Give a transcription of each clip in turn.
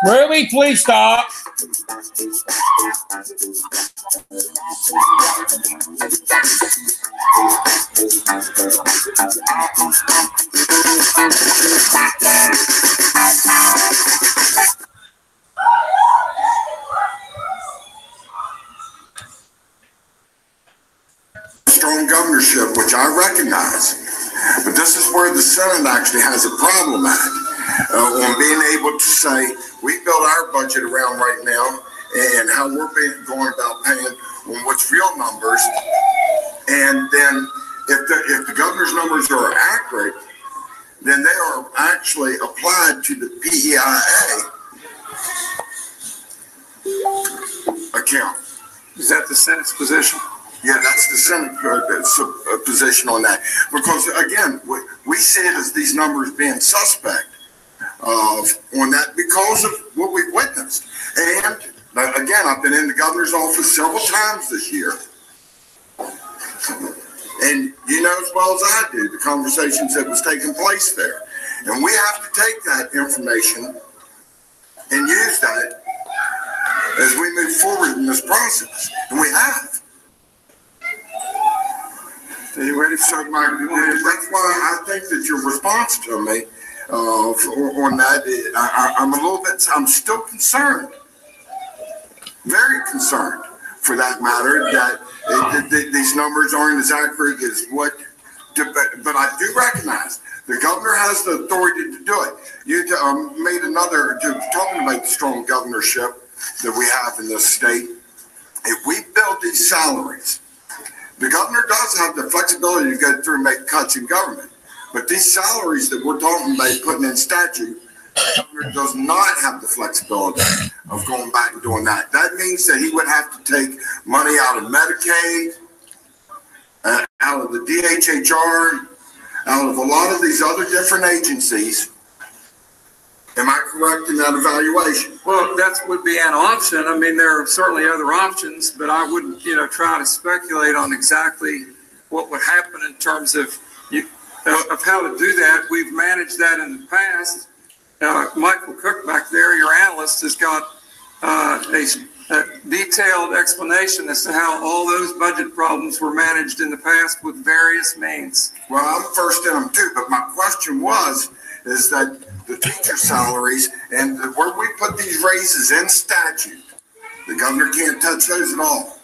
Ruby, please stop. Strong governorship, which I recognize, but this is where the Senate actually has a problem at, on being able to say, we build our budget around right now and how we're going about paying on what's real numbers, and then if the governor's numbers are accurate, then they are actually applied to the PEIA account. Is that the Senate's position? Yeah, that's the Senate position on that. Because, again, we see it as these numbers being suspect on that because of what we've witnessed. And, again, I've been in the governor's office several times this year. And you know as well as I do the conversations that was taking place there. And we have to take that information and use that as we move forward in this process. And we have. Are you ready for That's why I think that your response to me on that, I'm a little bit, I'm still concerned, very concerned for that matter, that these numbers aren't as accurate as what, but I do recognize the governor has the authority to do it. You made another, talking about the strong governorship that we have in this state. If we build these salaries, the governor does have the flexibility to go through and make cuts in government. But these salaries that we're talking about putting in statute, the governor does not have the flexibility of going back and doing that. That means that he would have to take money out of Medicaid, out of the DHHR, out of a lot of these other different agencies. Am I correct in that evaluation? Well, that would be an option. I mean, there are certainly other options, but I wouldn't, try to speculate on exactly what would happen in terms of how to do that. We've managed that in the past. Michael Cook back there, your analyst, has got a detailed explanation as to how all those budget problems were managed in the past with various means. Well, I'm first in them too, but my question is that the teacher salaries and where we put these raises in statute, the governor can't touch those at all.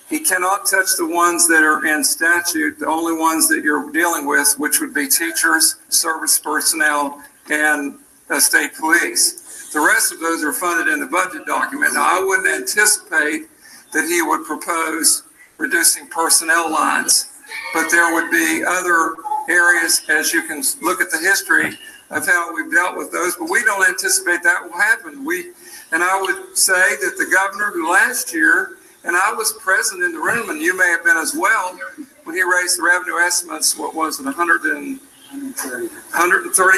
He cannot touch the ones that are in statute, the only ones that you're dealing with, which would be teachers, service personnel, and state police. The rest of those are funded in the budget document. Now, I wouldn't anticipate that he would propose reducing personnel lines, but there would be other areas, as you can look at the history of how we've dealt with those, but we don't anticipate that will happen. And I would say that the governor who last year, and I was present in the room, and you may have been as well, when he raised the revenue estimates, what was it, $130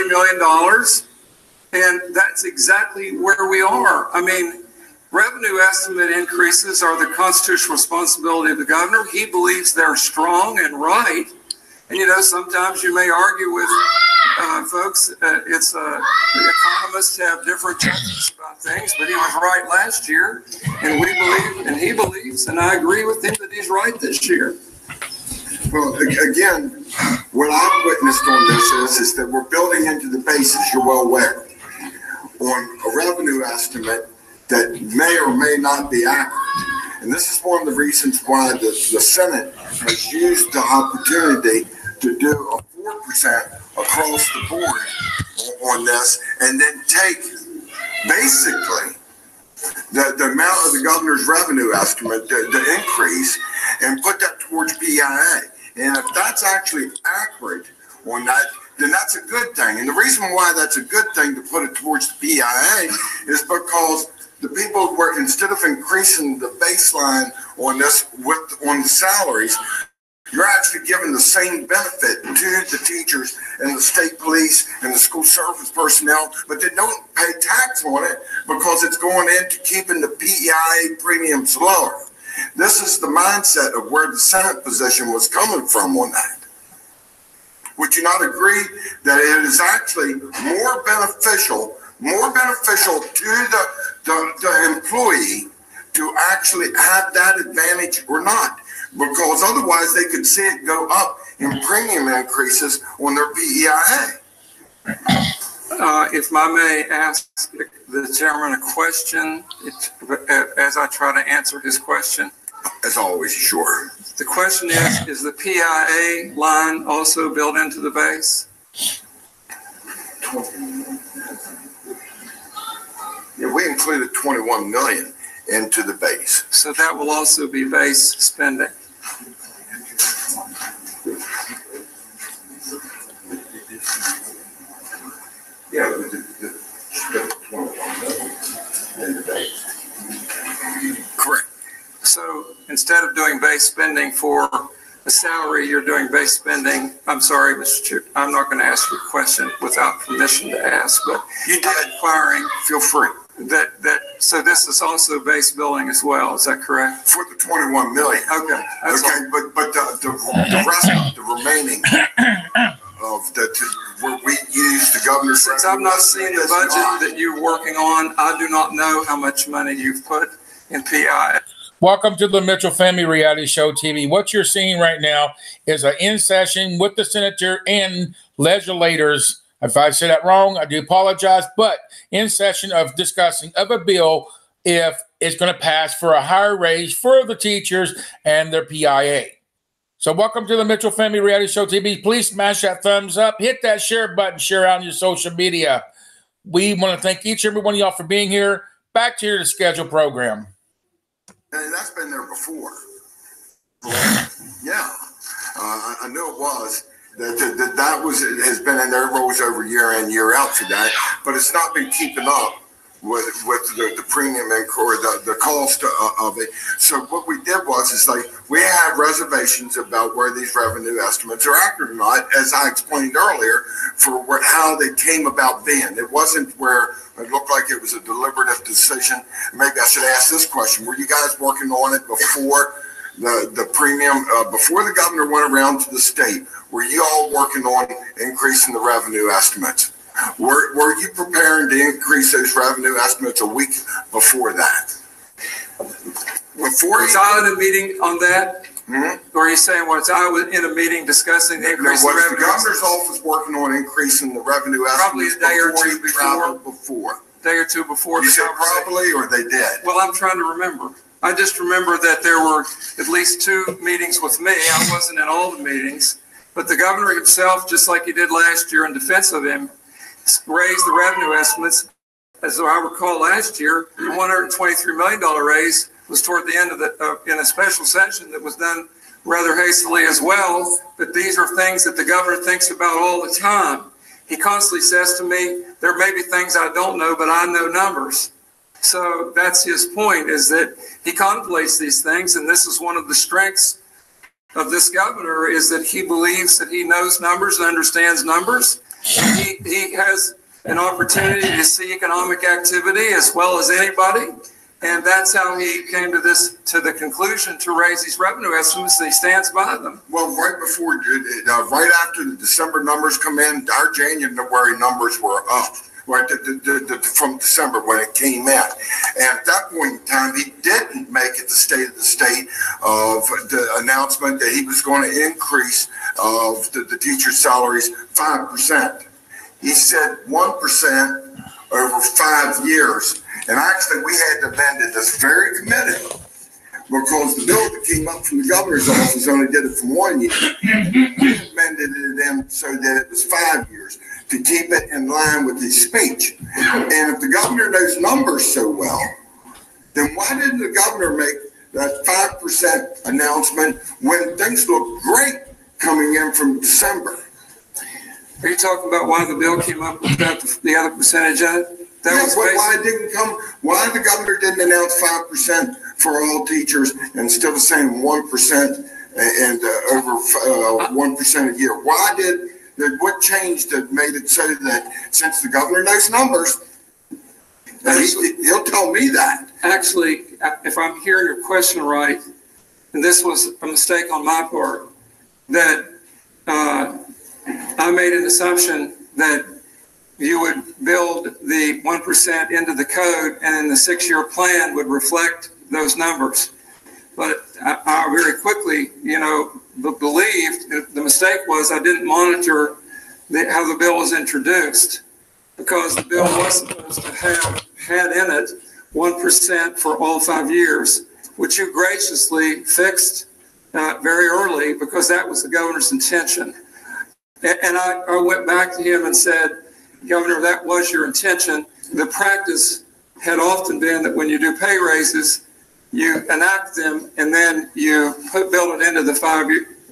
million? And that's exactly where we are. I mean, revenue estimate increases are the constitutional responsibility of the governor. He believes they're strong and right. And, sometimes you may argue with folks, the economists have different judgments about things, but he was right last year, and he believes, and I agree with him that he's right this year. Well, again, what I've witnessed on this is that we're building into the basis, you're well aware, on a revenue estimate that may or may not be accurate. And this is one of the reasons why the Senate has used the opportunity to do a 4% across the board on this, and then take basically the amount of the governor's revenue estimate, the increase, and put that towards PIA. And if that's actually accurate on that, then that's a good thing. And the reason why that's a good thing to put it towards the PIA is because the people were, instead of increasing the baseline on this on the salaries, you're actually giving the same benefit to the teachers and the state police and the school service personnel, but they don't pay tax on it because it's going into keeping the PEIA premiums lower. This is the mindset of where the Senate position was coming from on that. Would you not agree that it is actually more beneficial to the employee to actually have that advantage or not? Because otherwise they could see it go up in premium increases on their PEIA. If I may ask the chairman a question, as I try to answer his question. As always, sure. The question is the PIA line also built into the base? Yeah, we included 21 million into the base. So that will also be base spending. Yeah, the 21 million in the base. Correct. So instead of doing base spending for a salary, you're doing base spending. I'm sorry, Mr. Chair, I'm not going to ask you a question without permission to ask, but you did. Inquiring. Feel free. So this is also base building as well. Is that correct? For the 21 million. Okay. Okay, but the rest, the remaining of where we use the governor's. Since I've not seen the budget that you're working on, I do not know how much money you've put in PI. Welcome to the Mitchell Family Reality Show TV. What you're seeing right now is an in session with the senator and legislators. If I said that wrong, I do apologize, but in session of discussing of a bill if it's going to pass for a higher raise for the teachers and their PIA. So welcome to the Mitchell Family Reality Show TV. Please smash that thumbs up, hit that share button, share out on your social media. We want to thank each and every one of y'all for being here. Back to your scheduled program. And that's been there before. Yeah, I know it was. That has been in there, rolls over year in, year out for that, but it's not been keeping up with the premium or the cost of it. So what we did is like we have reservations about where these revenue estimates are accurate or not, as I explained earlier, for how they came about then. It wasn't where it looked like it was a deliberative decision. Maybe I should ask this question. Were you guys working on it before the premium, before the governor went around to the state? Were you all working on increasing the revenue estimates? Were you preparing to increase those revenue estimates a week before that? Was I in a meeting on that? Mm-hmm. Or are you saying, was I in a meeting discussing the increase in revenue? Was the governor's office working on increasing the revenue estimates? Probably a day or two before. Day or two before. You said probably, or they did? Well, I'm trying to remember. I just remember that there were at least 2 meetings with me. I wasn't in all the meetings, but the governor himself, just like he did last year in defense of him, raised the revenue estimates. As I recall last year, the $123 million raise was toward the end of in a special session that was done rather hastily as well. But these are things that the governor thinks about all the time. He constantly says to me, there may be things I don't know, but I know numbers. So that's his point, is that he contemplates these things. And this is one of the strengths of this governor, is that he believes that he knows numbers and understands numbers. He has an opportunity to see economic activity as well as anybody. And that's how he came to the conclusion to raise these revenue estimates, and he stands by them. Well, right after the December numbers come in, our January numbers were up, right, from December when it came in. And at that point in time, he didn't make it the state of the state of the announcement that he was going to increase of the teacher salaries 5%. He said 1% over 5 years. And actually, we had to amend it. That's very committed, because the bill that came up from the governor's office only did it for 1 year. We amended it in so that it was 5 years to keep it in line with his speech. And if the governor knows numbers so well, then why didn't the governor make that 5% announcement when things look great coming in from December? Are you talking about why the bill came up without the other percentage of it? Why the governor didn't announce 5% for all teachers instead of saying 1% and over 1% a year? What changed that made it so that, since the governor knows numbers, he'll tell me that. Actually, if I'm hearing your question right, and this was a mistake on my part, that I made an assumption that you would build the 1% into the code, and then the 6-year plan would reflect those numbers. But I very quickly, believed the mistake was I didn't monitor how the bill was introduced, because the bill was supposed to have had in it 1% for all 5 years, which you graciously fixed very early, because that was the governor's intention. And I went back to him and said, Governor, that was your intention. The practice had often been that when you do pay raises, you enact them and then you build it into the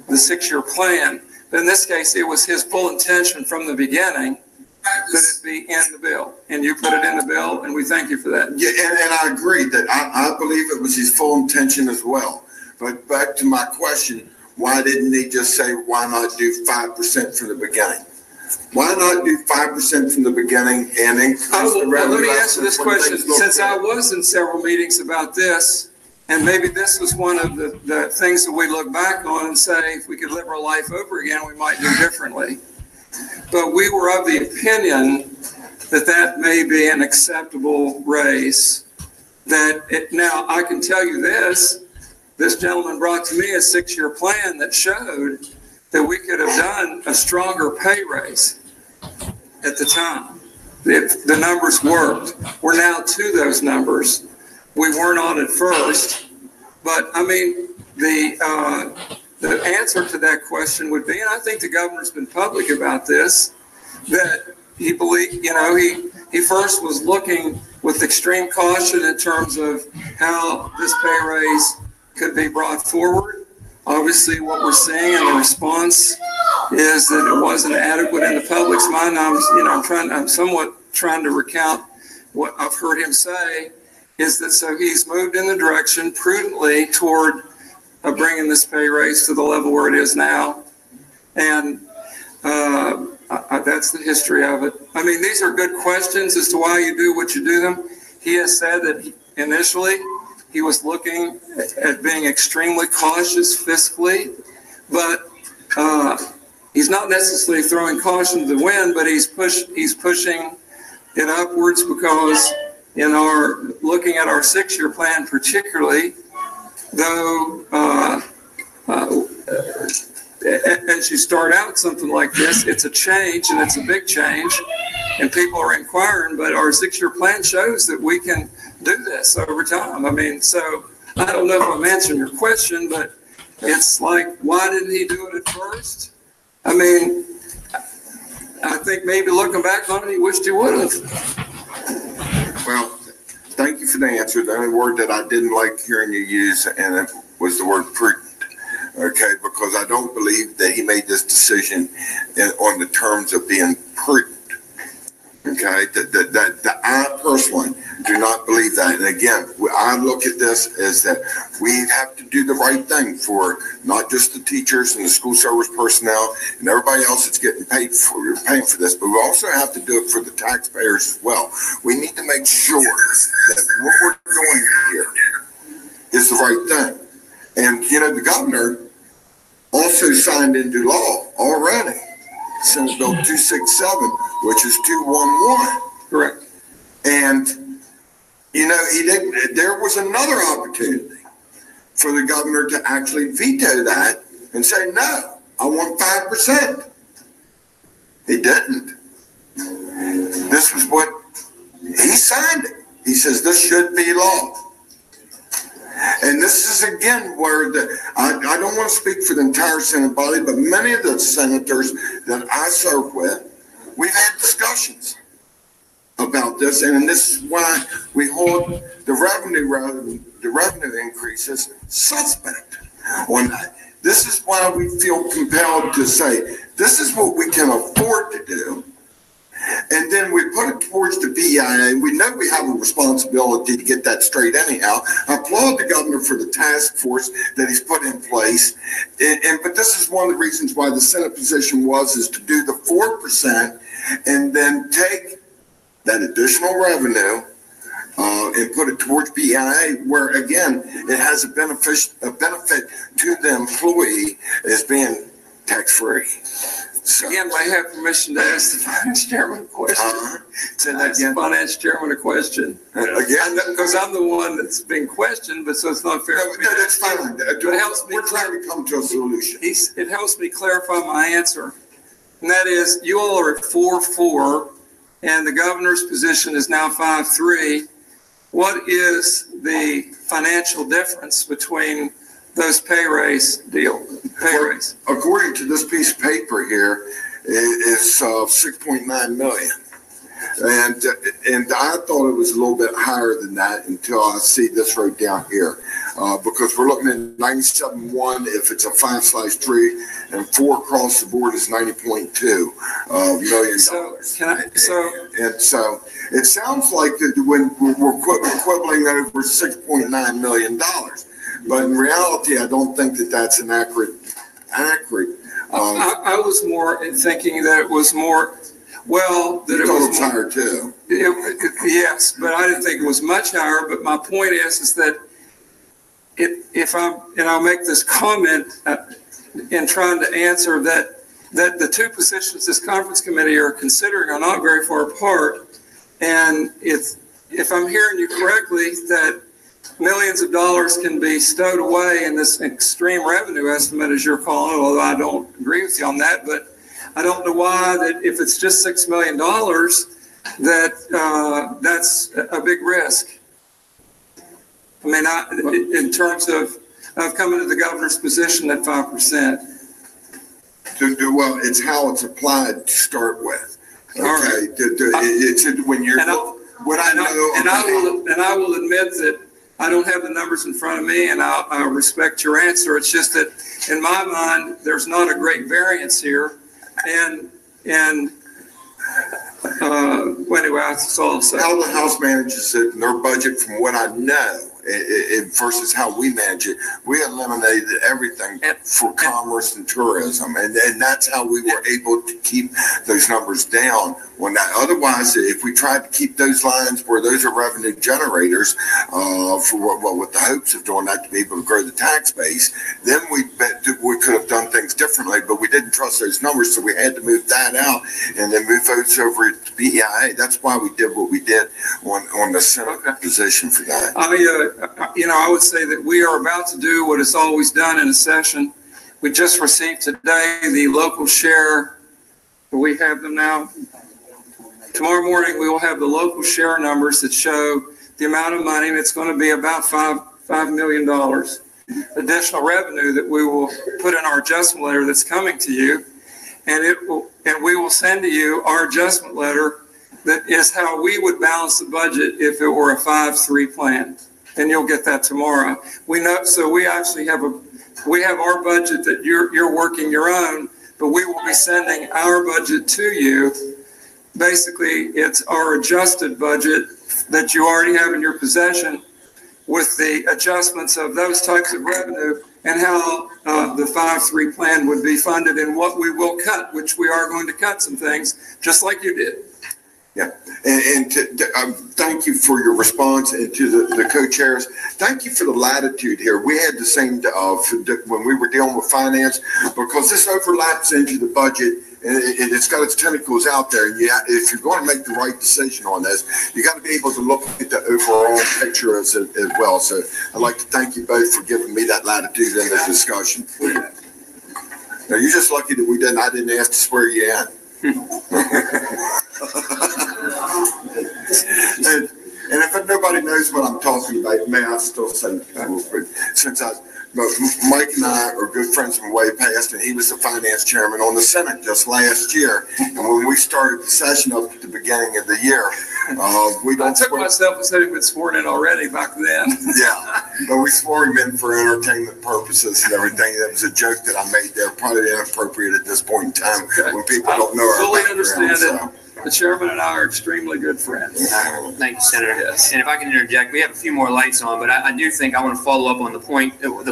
6-year plan. But in this case, it was his full intention from the beginning that it be in the bill. And you put it in the bill, and we thank you for that. Yeah, and I agree that I believe it was his full intention as well. But back to my question, why didn't he just say, why not do 5% from the beginning? Why not do 5% from the beginning and increase the revenue? Let me answer this question. Since I was in several meetings about this, and maybe this was one of the things that we look back on and say, if we could live our life over again, we might do differently. But we were of the opinion that that may be an acceptable raise. Now, I can tell you this gentleman brought to me a 6-year plan that showed that we could have done a stronger pay raise at the time. The numbers worked. We're now to those numbers. We weren't on at first, but I mean, the answer to that question would be, and I think the governor's been public about this, that he believed, he first was looking with extreme caution in terms of how this pay raise could be brought forward. Obviously, what we're seeing in the response is that it wasn't adequate in the public's mind. I'm somewhat trying to recount what I've heard him say, is that so he's moved in the direction prudently toward bringing this pay raise to the level where it is now. And that's the history of it. I mean, these are good questions as to why you do what you do them. He has said that initially he was looking at being extremely cautious fiscally, but he's not necessarily throwing caution to the wind, but he's pushing it upwards, because in our looking at our 6-year plan particularly, though as you start out something like this, it's a change, and it's a big change, and people are inquiring, but our 6-year plan shows that we can do this over time. I mean, so I don't know if I'm answering your question, but it's like, why didn't he do it at first? I mean, I think maybe looking back on it, he wished he would have. Well, thank you for the answer. The only word that I didn't like hearing you use, and it was the word prudent. Okay, because I don't believe that he made this decision on the terms of being prudent. Okay, that I personally do not believe that. And again, I look at this as that we have to do the right thing for not just the teachers and the school service personnel and everybody else that's getting paying for this, but we also have to do it for the taxpayers as well. We need to make sure that what we're doing here is the right thing. And the governor also signed into law already Senate Bill 267, which is 211. Correct. And, he didn't, there was another opportunity for the governor to actually veto that and say, no, I want 5%. He didn't. This was what he signed it. He says this should be law. And this is, again, where I don't want to speak for the entire Senate body, but many of the senators that I serve with, we've had discussions about this, and this is why we hold the revenue increases suspect on that. This is why we feel compelled to say, this is what we can afford to do. And then we put it towards the BIA, and we know we have a responsibility to get that straight anyhow. I applaud the governor for the task force that he's put in place. But this is one of the reasons why the Senate position is to do the 4% and then take that additional revenue and put it towards BIA, where again, it has a benefit to the employee as being tax-free. So, again, I have permission to ask the finance chairman a question. Say that again. Finance chairman a question. Again, because I'm the one that's being questioned, but so it's not fair. No, that's fine. It helps me. We're trying to come to a solution. It helps me clarify my answer, and that is, you all are at 4-4, and the governor's position is now 5-3. What is the financial difference between those pay raise? According to this piece of paper here, is 6.9 million, and I thought it was a little bit higher than that until I see this right down here, because we're looking at 97.1 if it's a 5/3, and 4 across the board is 90.2 million dollars. So it sounds like that when we're quibbling over $6.9 million. But in reality, I don't think that that's an accurate. I was more thinking that it was more, well, that it was higher too. Yes, but I didn't think it was much higher. But my point is that I'll make this comment in trying to answer that the two positions this conference committee are considering are not very far apart. And if I'm hearing you correctly, that millions of dollars can be stowed away in this extreme revenue estimate, as you're calling it, although I don't agree with you on that. But I don't know why that if it's just $6 million, that that's a big risk. I mean, in terms of coming to the governor's position at 5%. Well, it's how it's applied to start with. Okay, all right. It's when you're. I will admit that I don't have the numbers in front of me, and I respect your answer. It's just that in my mind, there's not a great variance here, and anyway, that's all I'll say. How the House manages it in their budget, from what I know, versus how we manage it, we eliminated everything for commerce and tourism, and that's how we were able to keep those numbers down. When that, otherwise, if we tried to keep those lines where those are revenue generators, with the hopes of doing that to be able to grow the tax base, then we could have done things differently. But we didn't trust those numbers, so we had to move that out and then move those over to BIA. That's why we did what we did on the Senate position for that. I would say that we are about to do what is always done in a session. We just received today the local share. We have them now. Tomorrow morning, we will have the local share numbers that show the amount of money, and it's going to be about $5 million additional revenue that we will put in our adjustment letter that's coming to you, and we will send to you our adjustment letter that is how we would balance the budget if it were a 5-3 plan. And you'll get that tomorrow. We know, so we actually have our budget that you're working your own, but we will be sending our budget to you. Basically, it's our adjusted budget that you already have in your possession, with the adjustments of those types of revenue and how the 5-3 plan would be funded and what we will cut, which we are going to cut some things, just like you did. Yeah, and thank you for your response, and to the co-chairs, thank you for the latitude here. We had the same when we were dealing with finance, because this overlaps into the budget, and it's got its tentacles out there. And if you're going to make the right decision on this, you got to be able to look at the overall picture as well. So I'd like to thank you both for giving me that latitude in the discussion. Now, you're just lucky that I didn't ask to swear you in. And if nobody knows what I'm talking about, may I still say, since Mike and I are good friends from way past, and he was the finance chairman on the Senate just last year. And when we started the session up at the beginning of the year, I took myself as having been sworn in already back then. Yeah, but we swore him in for entertainment purposes and everything. That was a joke that I made there, probably inappropriate at this point in time when people don't know our fully understand it. The chairman and I are extremely good friends. Thank you, Senator. Yes. And if I can interject, we have a few more lights on, but I do think I want to follow up on the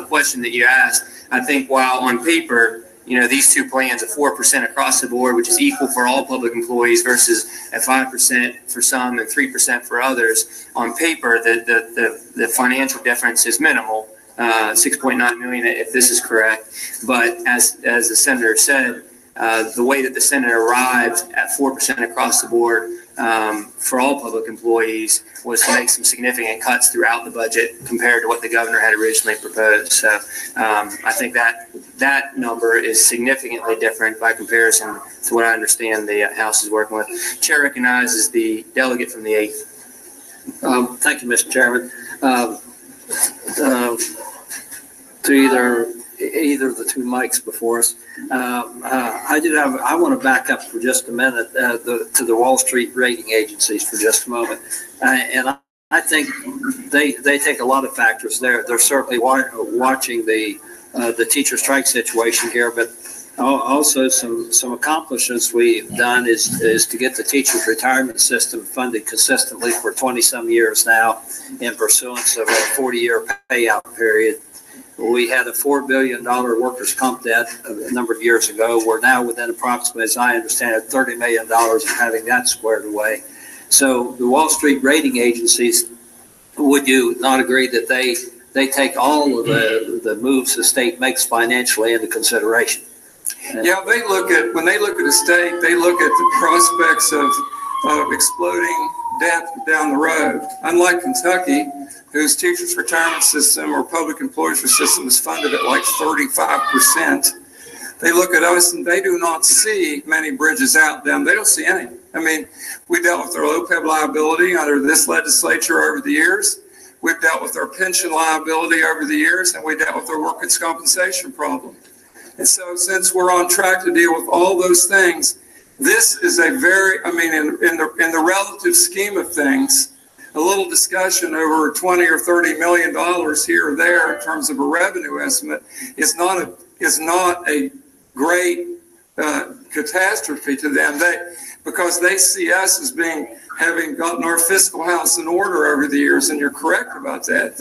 question that you asked. I think while on paper, these two plans, a 4% across the board, which is equal for all public employees, versus a 5% for some and 3% for others. On paper, the financial difference is minimal, 6.9 million if this is correct. But as the senator said, the way that the Senate arrived at 4% across the board for all public employees was to make some significant cuts throughout the budget compared to what the governor had originally proposed. So I think that number is significantly different by comparison to what I understand the House is working with. Chair recognizes the delegate from the 8th. Thank you, Mr. Chairman. To either of the two mics before us, I want to back up for just a minute to the Wall Street rating agencies for just a moment, and I think they take a lot of factors. They're certainly watching the teacher strike situation here, but also some accomplishments we've done is to get the teachers' retirement system funded consistently for 20-some years now, in pursuance of a 40-year payout period. We had a $4 billion workers' comp debt a number of years ago. We're now within approximately, as I understand it, $30 million of having that squared away. So the Wall Street rating agencies, would you not agree that they take all of the moves the state makes financially into consideration? Yeah, when they look at a state, they look at the prospects of exploding debt down the road. Unlike Kentucky, whose teachers' retirement system or public employees system is funded at like 35%. They look at us and they do not see many bridges out them. They don't see any. I mean, we dealt with our OPEB liability under this legislature over the years. We've dealt with our pension liability over the years, and we dealt with our workers' compensation problem. And so since we're on track to deal with all those things, this is a very, I mean, in the relative scheme of things, a little discussion over $20 or $30 million here or there in terms of a revenue estimate is not a great catastrophe to them. Because they see us as having gotten our fiscal house in order over the years, and you're correct about that.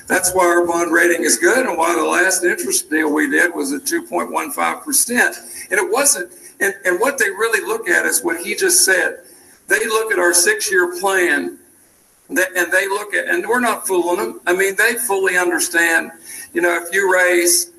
That's why our bond rating is good, and why the last interest deal we did was at 2.15%. And it wasn't. And what they really look at is what he just said. They look at our 6-year plan. And they look at, and we're not fooling them. I mean, they fully understand, if you raise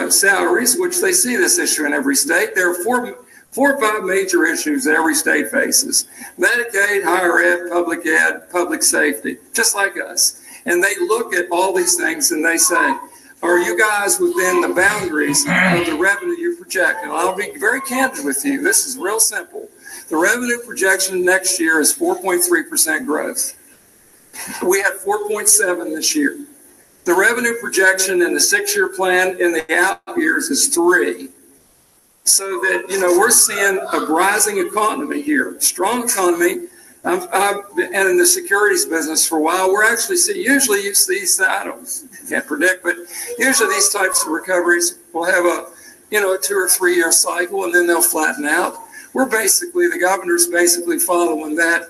salaries, which they see this issue in every state, there are four or five major issues that every state faces: Medicaid, higher ed, public safety, just like us. And they look at all these things and they say, are you guys within the boundaries of the revenue you project? And I'll be very candid with you. This is real simple. The revenue projection next year is 4.3% growth. We had 4.7 this year. The revenue projection in the 6-year plan in the out years is 3. So that, we're seeing a rising economy here, strong economy. I've been in the securities business for a while. We're actually usually you see, can't predict, but usually these types of recoveries will have a 2 or 3 year cycle, and then they'll flatten out. The governor's basically following that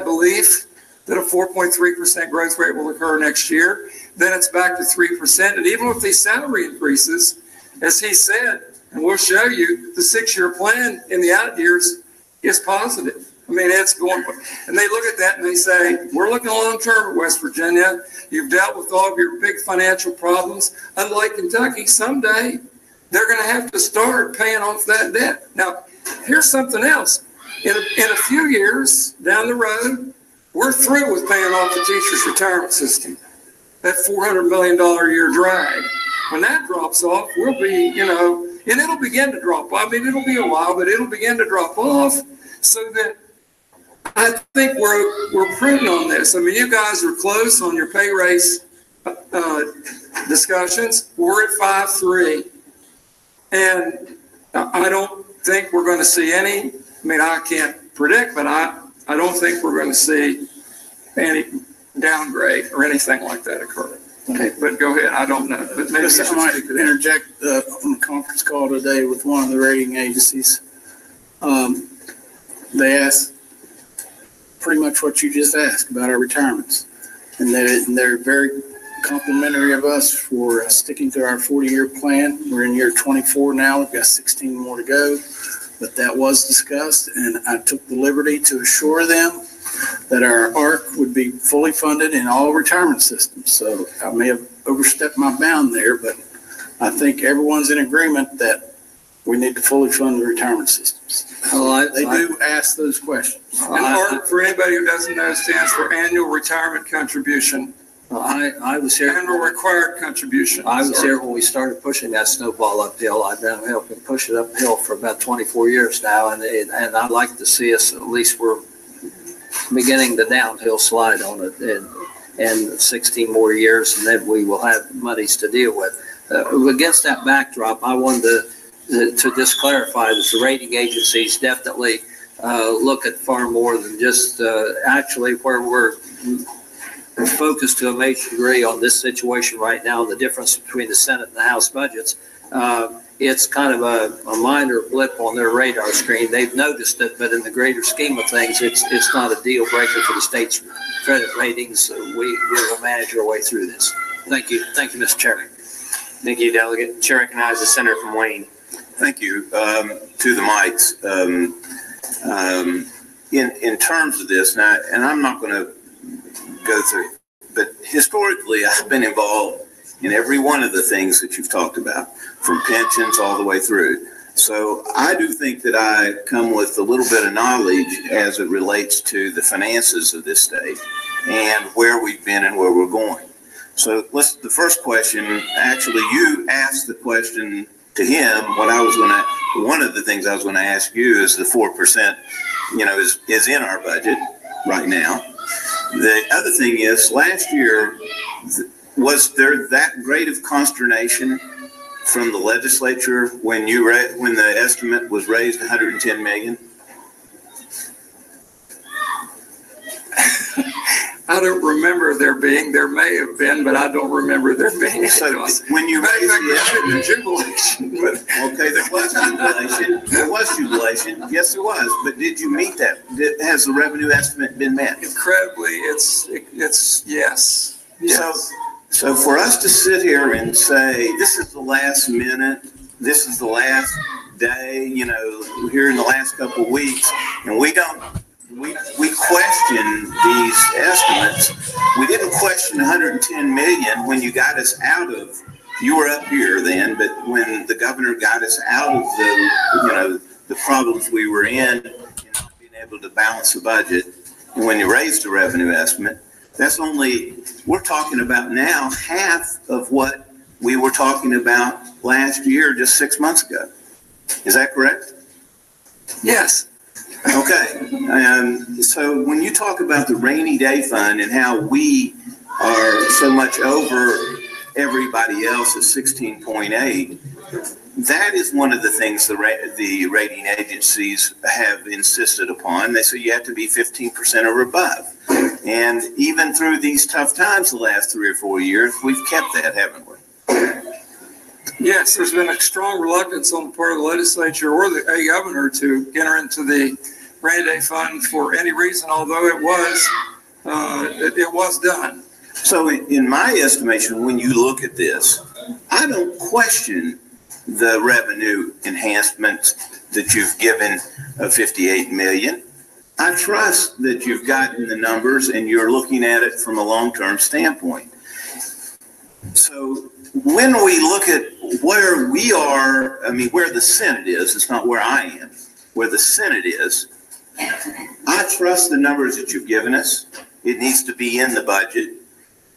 belief that a 4.3% growth rate will occur next year. Then it's back to 3%. And even with these salary increases, as he said, and we'll show you, the 6-year plan in the out years is positive. I mean, it's going, and they look at that and they say, we're looking long term at West Virginia. You've dealt with all of your big financial problems. Unlike Kentucky, someday they're going to have to start paying off that debt. Now, here's something else. In a few years down the road, we're through with paying off the teachers' retirement system. That $400 million a year drag. When that drops off, we'll be, and it'll begin to drop off. I mean, it'll be a while, but it'll begin to drop off, so that I think we're prudent on this. I mean, you guys are close on your pay raise discussions. We're at 5.3, and I don't think we're going to see any. I mean, I can't predict, but I don't think we're going to see any downgrade or anything like that occur. Okay, but go ahead. I don't know. But maybe I might interject on a conference call today with one of the rating agencies. They asked pretty much what you just asked about our retirements, and they're very complimentary of us for sticking to our 40-year plan. We're in year 24 now. We've got 16 more to go. But that was discussed, and I took the liberty to assure them that our ARC would be fully funded in all retirement systems. So I may have overstepped my bound there, but I think everyone's in agreement that we need to fully fund the retirement systems. They do ask those questions. And ARC, for anybody who doesn't know, stands for Annual Retirement Contribution. I was here. Annual Required Contribution. I was here when we started pushing that snowball uphill. I've been helping push it uphill for about 24 years now, and I'd like to see us, at least we're beginning the downhill slide on it in 16 more years, and then we will have monies to deal with. Against that backdrop, I wanted to just clarify that the rating agencies definitely look at far more than just actually where we're focused to a major degree on this situation right now, the difference between the Senate and the House budgets. It's kind of a minor blip on their radar screen. They've noticed it, but in the greater scheme of things, it's not a deal breaker for the state's credit ratings. We will manage our way through this. Thank you. Thank you, Mr. Chairman. Thank you, Delegate. Chair recognizes the senator from Wayne. Thank you. To the mics. In terms of this, now, and I'm not going to go through, but historically, I've been involved in every one of the things that you've talked about, from pensions all the way through. So I do think that I come with a little bit of knowledge as it relates to the finances of this state and where we've been and where we're going. So the first question, actually, you asked the question to him. One of the things I was going to ask you is the 4%, is in our budget right now. The other thing is, last year, was there that great of consternation from the legislature when the estimate was raised to 110 million? I don't remember there may have been, but I don't remember there being. So when you raised the jubilation, okay, there was jubilation. There was jubilation. Yes, there was. But did you meet that? Has the revenue estimate been met? Incredibly, it's yes. So for us to sit here and say, this is the last minute, this is the last day, here in the last couple of weeks, and we question these estimates. We didn't question 110 million when you got us out of, you were up here then, but when the governor got us out of the problems we were in not being able to balance the budget, and when you raised the revenue estimate, we're talking about now half of what we were talking about last year, just 6 months ago. Is that correct? Yes. Okay. So when you talk about the rainy day fund and how we are so much over everybody else at 16.8, that is one of the things the rating agencies have insisted upon. They say you have to be 15% or above. And even through these tough times the last 3 or 4 years, we've kept that, haven't we? Yes, there's been a strong reluctance on the part of the legislature or the governor to enter into the rainy day fund for any reason, although it was done. So in my estimation, when you look at this, I don't question the revenue enhancement that you've given of 58 million. I trust that you've gotten the numbers and you're looking at it from a long-term standpoint. So when we look at where we are, where the Senate is, it's not where I am, where the Senate is, I trust the numbers that you've given us. It needs to be in the budget.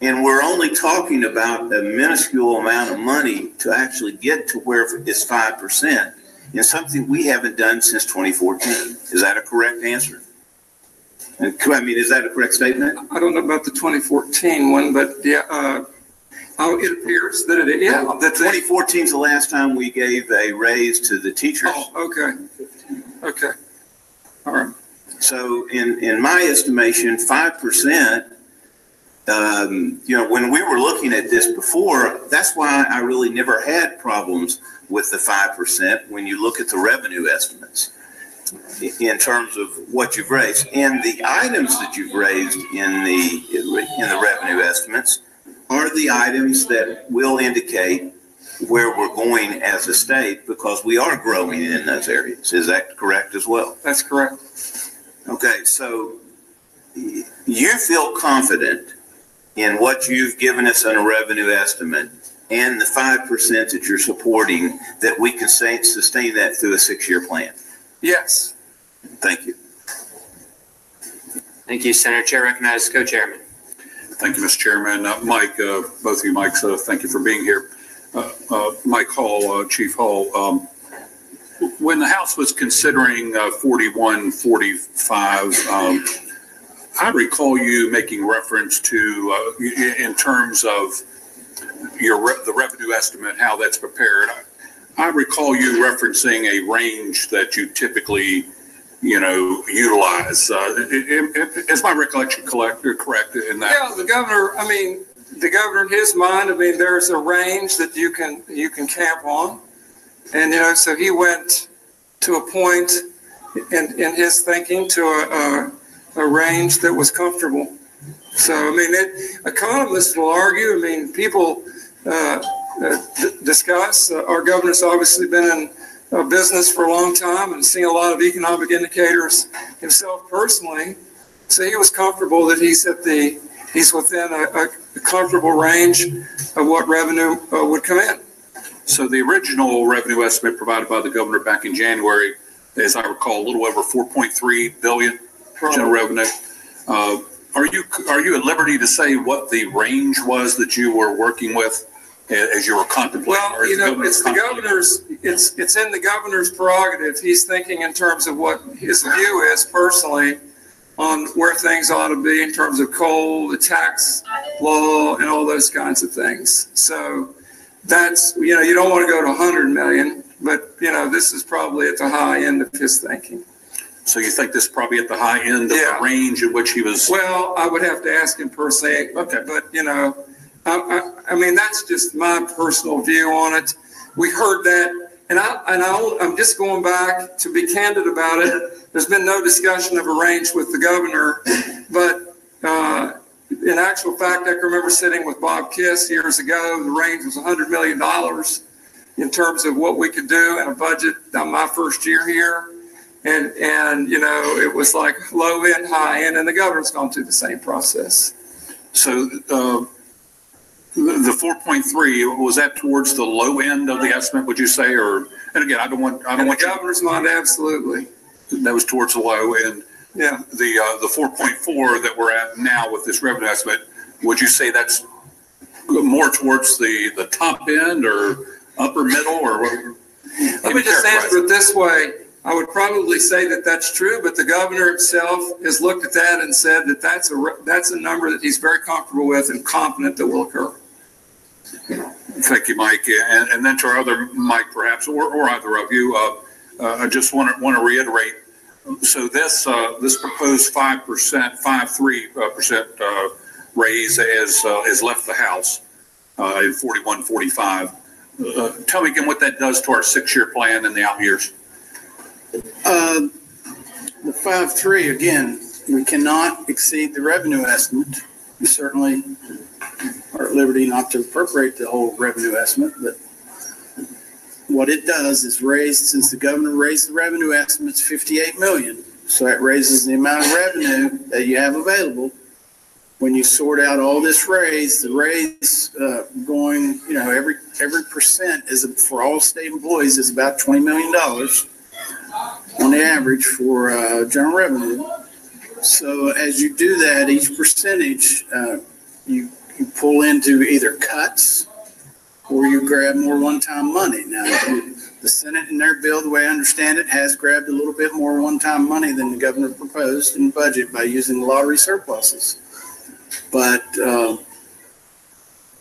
And we're only talking about a minuscule amount of money to actually get to where it's 5%, and something we haven't done since 2014. Is that a correct answer? Is that a correct statement? I don't know about the 2014 one, but yeah, it appears that it is. Yeah, the 2014 is the last time we gave a raise to the teachers. Oh, okay. All right. So in my estimation, 5%, when we were looking at this before, that's why I really never had problems with the 5% when you look at the revenue estimates in terms of what you've raised. And the items that you've raised in the revenue estimates are the items that will indicate where we're going as a state, because we are growing in those areas. Is that correct as well? That's correct. Okay, so you feel confident in what you've given us on a revenue estimate and the 5% that you're supporting, that we can sustain that through a 6-year plan? Yes. Thank you. Thank you, Senator. Chair recognizes co-chairman. Thank you, Mr. Chairman. Mike, both of you Mikes, thank you for being here. Mike Hall, Chief Hall, when the House was considering 4145, I recall you making reference to, in terms of the revenue estimate, how that's prepared. I recall you referencing a range that you typically, utilize. Is my recollection correct in that? Yeah, the governor, in his mind, there's a range that you can camp on. And, so he went to a point in his thinking to a range that was comfortable. So, economists will argue, people discuss. Our governor's obviously been in business for a long time and seen a lot of economic indicators himself personally. So he was comfortable that he's within a comfortable range of what revenue would come in. So the original revenue estimate provided by the governor back in January, as I recall, a little over 4.3 billion general revenue. Are you at liberty to say what the range was that you were working with as you were contemplating? Well, it's the governor's. It's in the governor's prerogative. He's thinking in terms of what his view is personally on where things ought to be in terms of coal, the tax law, and all those kinds of things. So that's, you don't want to go to 100 million, but, this is probably at the high end of his thinking. So you think this is probably at the high end of the range in which he was? Well, I would have to ask him personally. Okay. But, that's just my personal view on it. We heard that. And I'm just going back to be candid about it. There's been no discussion of a range with the governor, but in actual fact, I can remember sitting with Bob Kiss years ago. The range was $100 million in terms of what we could do in a budget on my first year here. And it was like low end, high end, and the governor's gone through the same process. So the 4.3, was that towards the low end of the estimate, would you say? Or, and again, I don't want the governor's mind, absolutely. That was towards the low end. Yeah. The 4.4 that we're at now with this revenue estimate, would you say that's more towards the top end or upper middle, or what? Let me just answer it this way. I would probably say that that's true, but the governor himself has looked at that and said that that's a number that he's very comfortable with and confident that will occur. Thank you, Mike. And then to our other Mike, perhaps, or either of you, I just want to reiterate. So this proposed 5.3% raise has left the House in 4145. Tell me again what that does to our 6-year plan in the out years. The 5.3, again, we cannot exceed the revenue estimate. We certainly are at liberty not to appropriate the whole revenue estimate, but what it does is since the governor raised the revenue estimates 58 million, so that raises the amount of revenue that you have available. When you sort out all this raise, the raise going, every percent is for all state employees is about $20 million on the average for general revenue. So as you do that, each percentage you pull into either cuts or you grab more one-time money. Now, the Senate in their bill, the way I understand it, has grabbed a little bit more one-time money than the governor proposed in the budget by using the lottery surpluses. But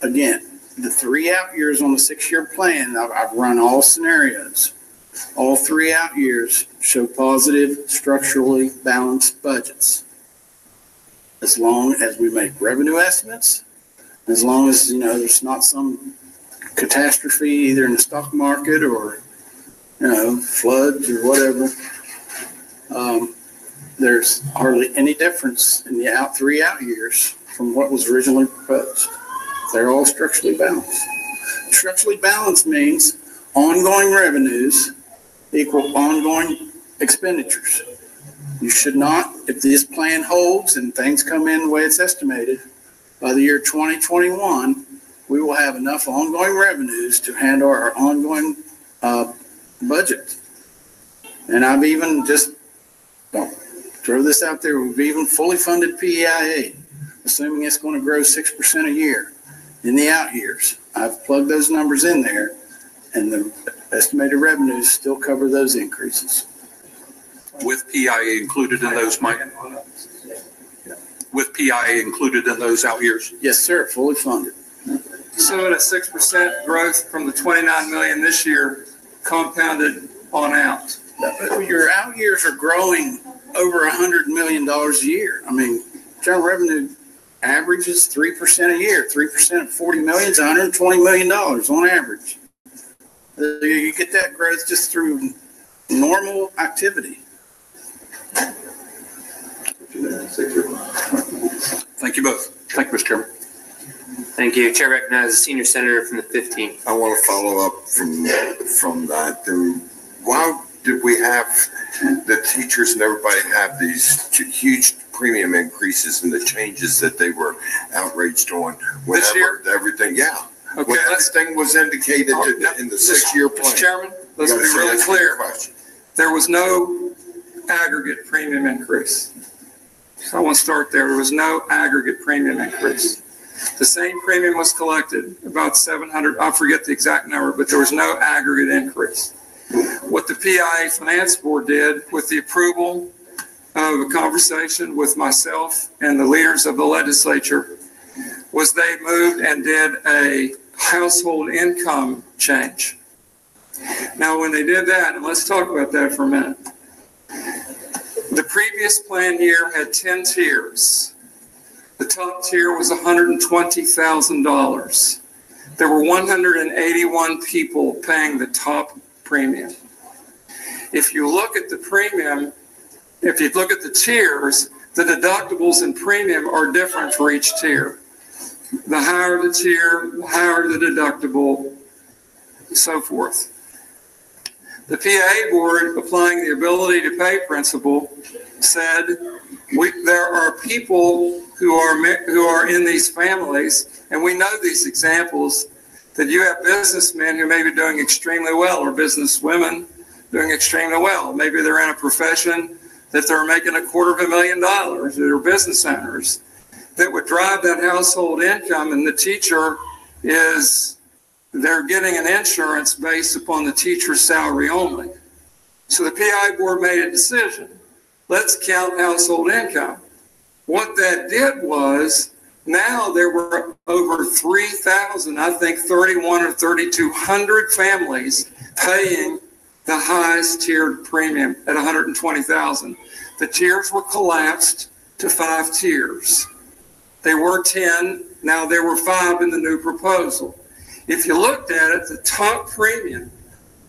again, the 3 out years on the 6-year plan, I've run all scenarios. All 3 out years show positive, structurally balanced budgets. As long as we make revenue estimates, as long as, there's not some catastrophe either in the stock market or, floods or whatever, there's hardly any difference in the 3 out years from what was originally proposed. They're all structurally balanced. Structurally balanced means ongoing revenues equal ongoing expenditures. You should not, if this plan holds and things come in the way it's estimated, by the year 2021, we will have enough ongoing revenues to handle our ongoing budget. And I've even just throw this out there, we've even fully funded PEIA, assuming it's going to grow 6% a year in the out years. I've plugged those numbers in there, and the estimated revenues still cover those increases. With PIA included in those, Mike? With PIA included in those out years? Yes, sir, fully funded. So at a 6% growth from the 29 million this year, compounded on out. Your out years are growing over $100 million a year. I mean, general revenue averages 3% a year. 3% of 40 million is $120 million on average. You get that growth just through normal activity. Thank you both. Thank you, Mr. Chairman. Thank you. Chair recognizes the senior senator from the 15th. I want to follow up from that. Why did we have the teachers and everybody have these huge premium increases and the changes that they were outraged on? This year? Everything, yeah. Okay, when everything was indicated in the 6-year plan. Mr. Chairman, let's be really clear. There was no aggregate premium increase. So I want to start there. There was no aggregate premium increase. The same premium was collected, about 700, I forget the exact number, but there was no aggregate increase. What the PIA Finance Board did with the approval of a conversation with myself and the leaders of the legislature was they moved and did a household income change. Now, when they did that, and let's talk about that for a minute. The previous plan year had 10 tiers. The top tier was $120,000. There were 181 people paying the top premium. If you look at the premium, if you look at the tiers, the deductibles and premium are different for each tier. The higher the tier, the higher the deductible, and so forth. The PIA board, applying the ability to pay principle, said there are people who are in these families, and we know these examples, that you have businessmen who may be doing extremely well, or businesswomen doing extremely well. Maybe they're in a profession that they're making $250,000, that are business owners, that would drive that household income, and the teacher they're getting an insurance based upon the teacher's salary only. So the PI board made a decision. Let's count household income. What that did was, now there were over 3,000, I think 31 or 3,200 families paying the highest tiered premium at $120,000. The tiers were collapsed to 5 tiers. They were 10, now there were 5 in the new proposal. If you looked at it, the top premium,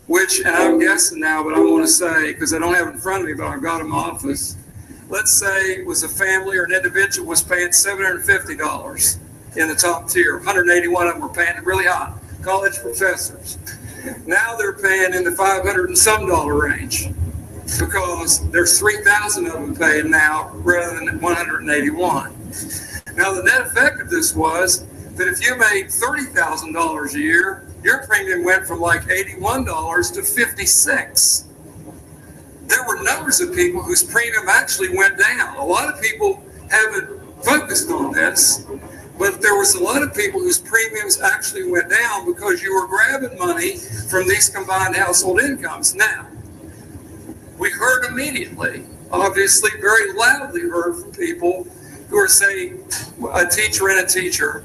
which, and I'm guessing now, but I want to say, because I don't have it in front of me, but I've got it in my office, let's say it was a family or an individual was paying $750 in the top tier. 181 of them were paying it really high, college professors. Now they're paying in the $500 and some range, because there's 3,000 of them paying now rather than 181. Now the net effect of this was that if you made $30,000 a year, your premium went from like $81 to $56. There were numbers of people whose premium actually went down. A lot of people haven't focused on this, but there was a lot of people whose premiums actually went down because you were grabbing money from these combined household incomes. Now, we heard immediately, obviously very loudly heard from people who are saying a teacher and a teacher,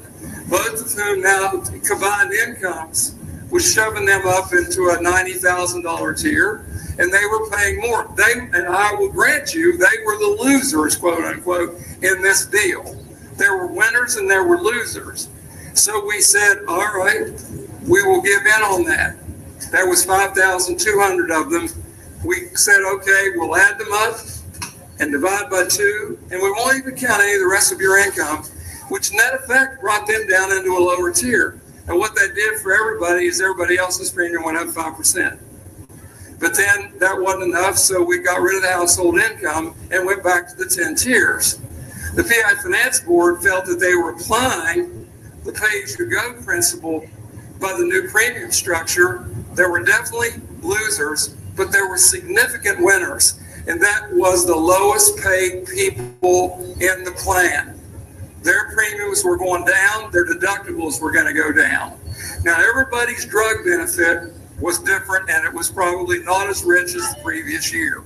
both of whom now combined incomes was shoving them up into a $90,000 tier, and they were paying more. And I will grant you, they were the losers, quote unquote, in this deal. There were winners and there were losers. So we said, all right, we will give in on that. There was 5,200 of them. We said, okay, we'll add them up and divide by 2, and we won't even count any of the rest of your income. which net effect brought them down into a lower tier. And what that did for everybody is everybody else's premium went up 5%. But then that wasn't enough, so we got rid of the household income and went back to the 10 tiers. The PI Finance Board felt that they were applying the pay-as-you-go principle by the new premium structure. There were definitely losers, but there were significant winners, and that was the lowest paid people in the plan. Their premiums were going down, their deductibles were going to go down. Now, everybody's drug benefit was different, and it was probably not as rich as the previous year.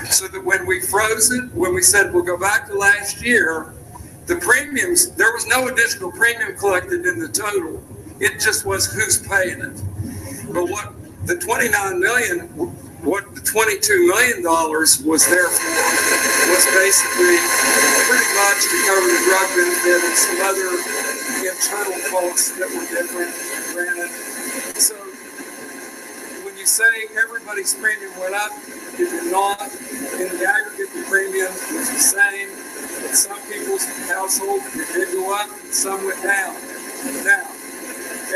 So that when we froze it, when we said we'll go back to last year, the premiums, there was no additional premium collected in the total. It just was who's paying it. But what the $29 million, what the $22 million was there for was basically pretty much to cover the drug benefit and some other internal costs that were different, granted. So when you say everybody's premium went up, it did not. In the aggregate, the premium was the same. In some people's households, it did go up, some went down. Now,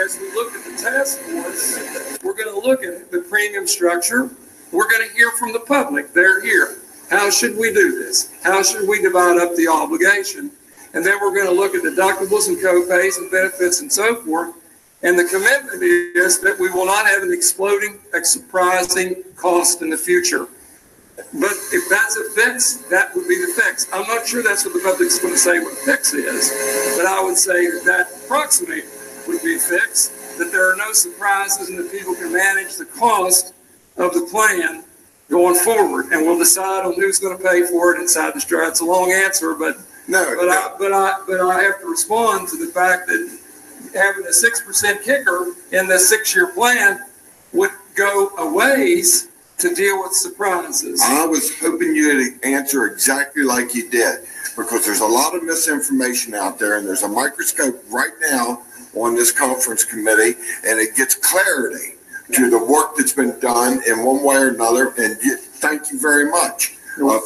as we look at the task force, we're going to look at the premium structure. We're going to hear from the public. They're here. How should we do this? How should we divide up the obligation? And then we're going to look at deductibles and co-pays and benefits and so forth. And the commitment is that we will not have an exploding, surprising cost in the future. But if that's a fix, that would be the fix. I'm not sure that's what the public's going to say what the fix is, but I would say that that approximate would be a fix, that there are no surprises and that people can manage the cost of the plan going forward. And we'll decide on who's going to pay for it inside the structure. It's a long answer, but I have to respond to the fact that having a 6% kicker in the 6-year plan would go a ways to deal with surprises. I was hoping you'd answer exactly like you did, because there's a lot of misinformation out there, and there's a microscope right now on this conference committee, and it gets clarity to the work that's been done in one way or another. And thank you very much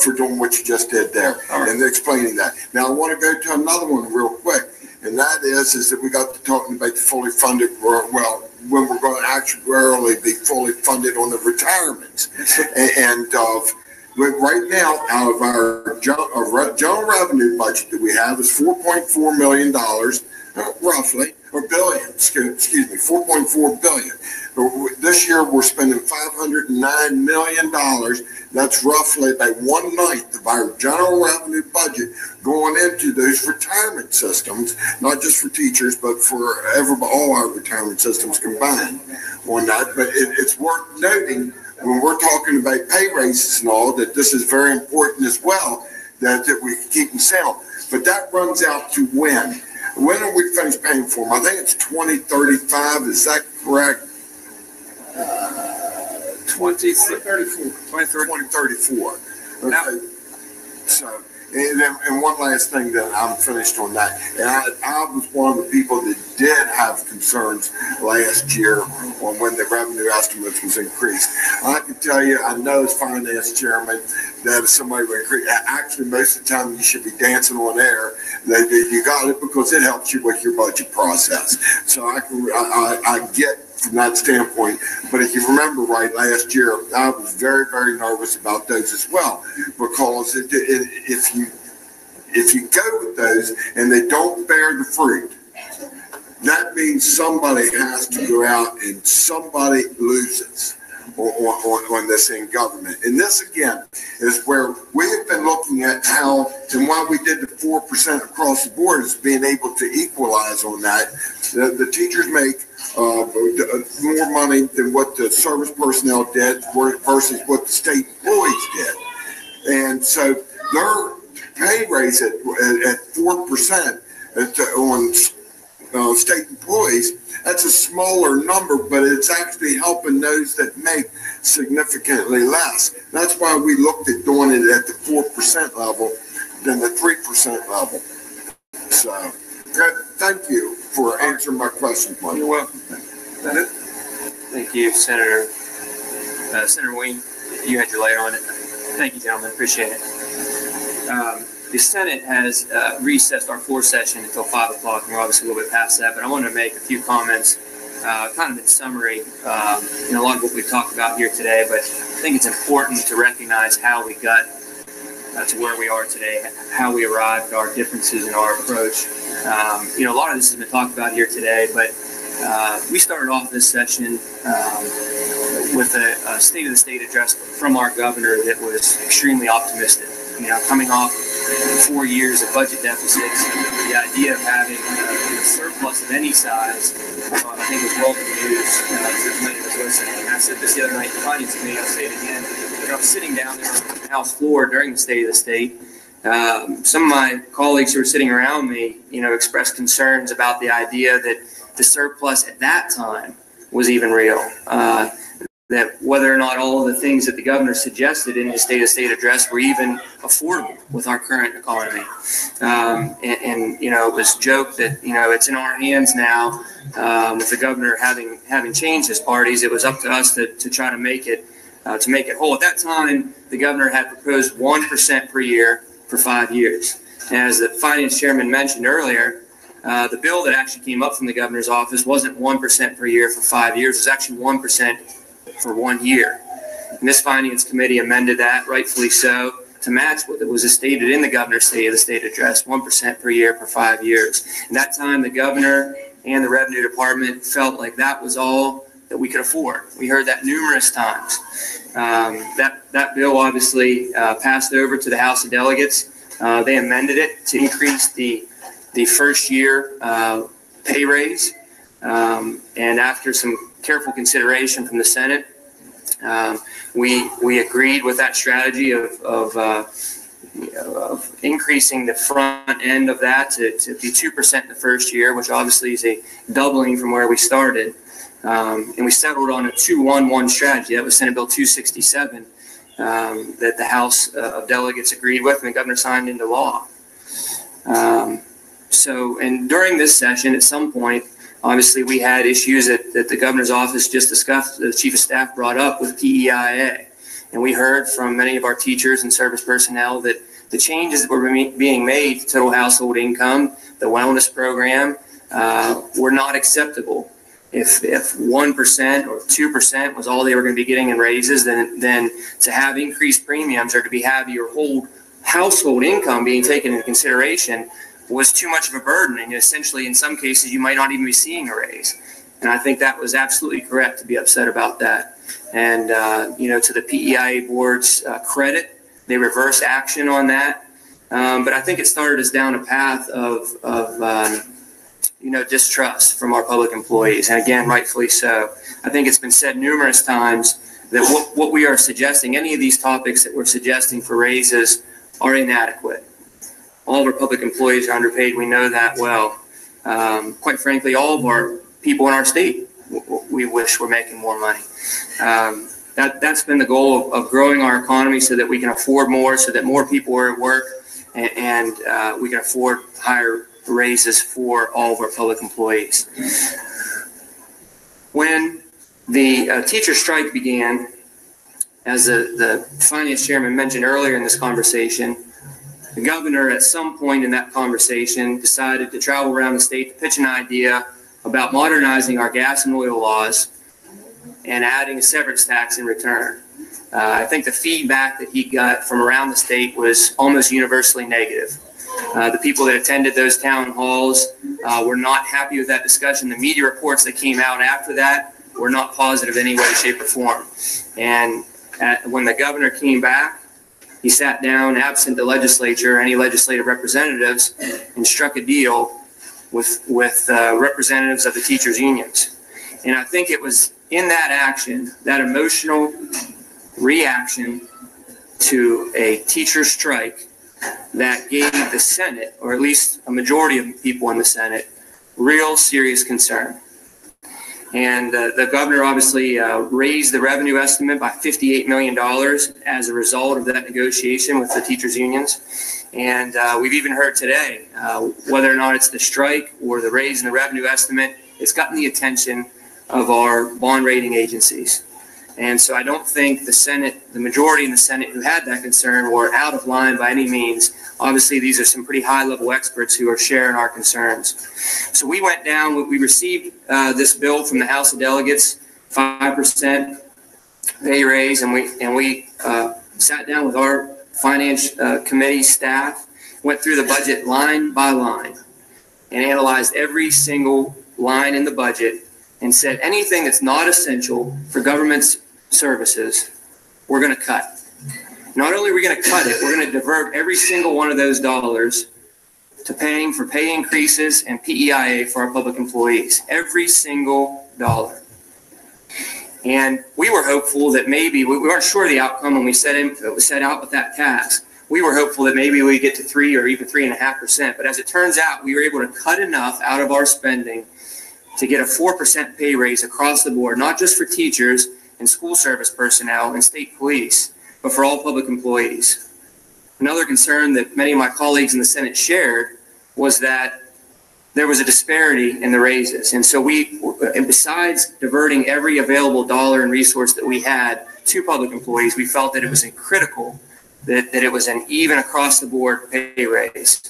for doing what you just did there and explaining that. Now I want to go to another one real quick, and that is that we got to talking about the fully funded, well, when we're going to actuarially be fully funded on the retirements. And right now, out of our general revenue budget that we have is $4.4 million, roughly, or billion, excuse me, $4.4 billion. This year, we're spending $509 million. That's roughly about 1/9 of our general revenue budget going into those retirement systems, not just for teachers, but for all our retirement systems combined on that. But it's worth noting when we're talking about pay raises and all, that this is very important as well, that we keep them sound. But that runs out to when? When are we finished paying for them? I think it's 2035. Is that correct? 2034. Okay. So, and one last thing that I'm finished on that. And I was one of the people that did have concerns last year on when the revenue estimates was increased. I can tell you, I know as finance chairman that if somebody would increase, actually most of the time you should be dancing on air. That you got it because it helps you with your budget process. So I get from that standpoint. But if you remember right, last year I was very, very nervous about those as well, because if you go with those and they don't bear the fruit, that means somebody has to go out and somebody loses on this in government. And this again is where we have been looking at how and why we did the 4% across the board is being able to equalize on that. The teachers make more money than what the service personnel did versus what the state employees did. And so their pay raise at 4% on state employees, that's a smaller number, but it's actually helping those that make significantly less. That's why we looked at doing it at the 4% level than the 3% level. So, thank you for answering my question. You're welcome. Thank you, Senator. Senator Wing, you had your layer on it. Thank you, gentlemen. Appreciate it. the Senate has recessed our floor session until 5 o'clock, and we're obviously a little bit past that, but I wanted to make a few comments, kind of in summary, a lot of what we've talked about here today, but I think it's important to recognize how we got to where we are today, how we arrived at our differences in our approach. A lot of this has been talked about here today, but we started off this session with a State of the State address from our governor that was extremely optimistic. Coming off 4 years of budget deficits, the idea of having a surplus of any size, I think was welcome news to as many of us listening. And I said this the other night in the Finance Committee, I'll say it again. I was sitting down there on the House floor during the State of the State. Some of my colleagues who were sitting around me, expressed concerns about the idea that the surplus at that time was even real. That whether or not all of the things that the governor suggested in his State of the State address were even affordable with our current economy. It was joked that, it's in our hands now, with the governor having changed his parties. It was up to us to try to make it whole. At that time, the governor had proposed 1% per year for 5 years. And as the finance chairman mentioned earlier, the bill that actually came up from the governor's office wasn't 1% per year for 5 years. It was actually 1% for 1 year. And this finance committee amended that, rightfully so, to match what was stated in the governor's State of the State address, 1% per year for 5 years. And that time, the governor and the revenue department felt like that was all that we could afford. We heard that numerous times. That bill obviously passed over to the House of Delegates. They amended it to increase the first year pay raise. And after some careful consideration from the Senate, we agreed with that strategy of increasing the front end of that to be 2% the first year, which obviously is a doubling from where we started. And we settled on a 2-1-1 strategy. That was Senate Bill 267 that the House of Delegates agreed with, and the governor signed into law. And during this session, at some point, obviously we had issues that the governor's office just discussed, the chief of staff brought up with PEIA. And we heard from many of our teachers and service personnel that the changes that were being made to total household income, the wellness program, were not acceptable. If 1% or 2% was all they were going to be getting in raises, then to have increased premiums or to have your whole household income being taken into consideration was too much of a burden. And essentially, in some cases, you might not even be seeing a raise. And I think that was absolutely correct to be upset about that. And, to the PEIA board's credit, they reversed action on that. But I think it started us down a path of distrust from our public employees. And again, rightfully so. I think it's been said numerous times that what we are suggesting, any of these topics that we're suggesting for raises are inadequate. All of our public employees are underpaid. We know that well. Quite frankly, all of our people in our state, we wish were making more money. That's been the goal of growing our economy so that we can afford more, so that more people are at work, and we can afford higher raises for all of our public employees. When the teacher strike began, as the finance chairman mentioned earlier in this conversation, the governor at some point in that conversation decided to travel around the state to pitch an idea about modernizing our gas and oil laws and adding a severance tax in return. I think the feedback that he got from around the state was almost universally negative. The people that attended those town halls were not happy with that discussion. The media reports that came out after that were not positive in any way, shape, or form. And when the governor came back, he sat down, absent the legislature, any legislative representatives, and struck a deal with representatives of the teachers' unions. And I think it was in that action, that emotional reaction to a teacher strike, that gave the Senate, or at least a majority of people in the Senate, real serious concern. And the governor obviously raised the revenue estimate by $58 million as a result of that negotiation with the teachers' unions. And we've even heard today, whether or not it's the strike or the raise in the revenue estimate, it's gotten the attention of our bond rating agencies. And so I don't think the majority in the Senate who had that concern were out of line by any means. Obviously, these are some pretty high-level experts who are sharing our concerns. So we went down, we received this bill from the House of Delegates, 5% pay raise, and we sat down with our finance committee staff, went through the budget line by line, and analyzed every single line in the budget and said anything that's not essential for government services, we're going to cut. Not only are we going to cut it, we're going to divert every single one of those dollars to paying for pay increases and PEIA for our public employees. Every single dollar. And we were hopeful that maybe, we weren't sure of the outcome when we set out with that task. We were hopeful that maybe we get to 3 or even 3.5%. But as it turns out, we were able to cut enough out of our spending to get a 4% pay raise across the board, not just for teachers and school service personnel and state police, but for all public employees. Another concern that many of my colleagues in the Senate shared was that there was a disparity in the raises. And so and besides diverting every available dollar and resource that we had to public employees, we felt that it was critical that it was an even across the board pay raise.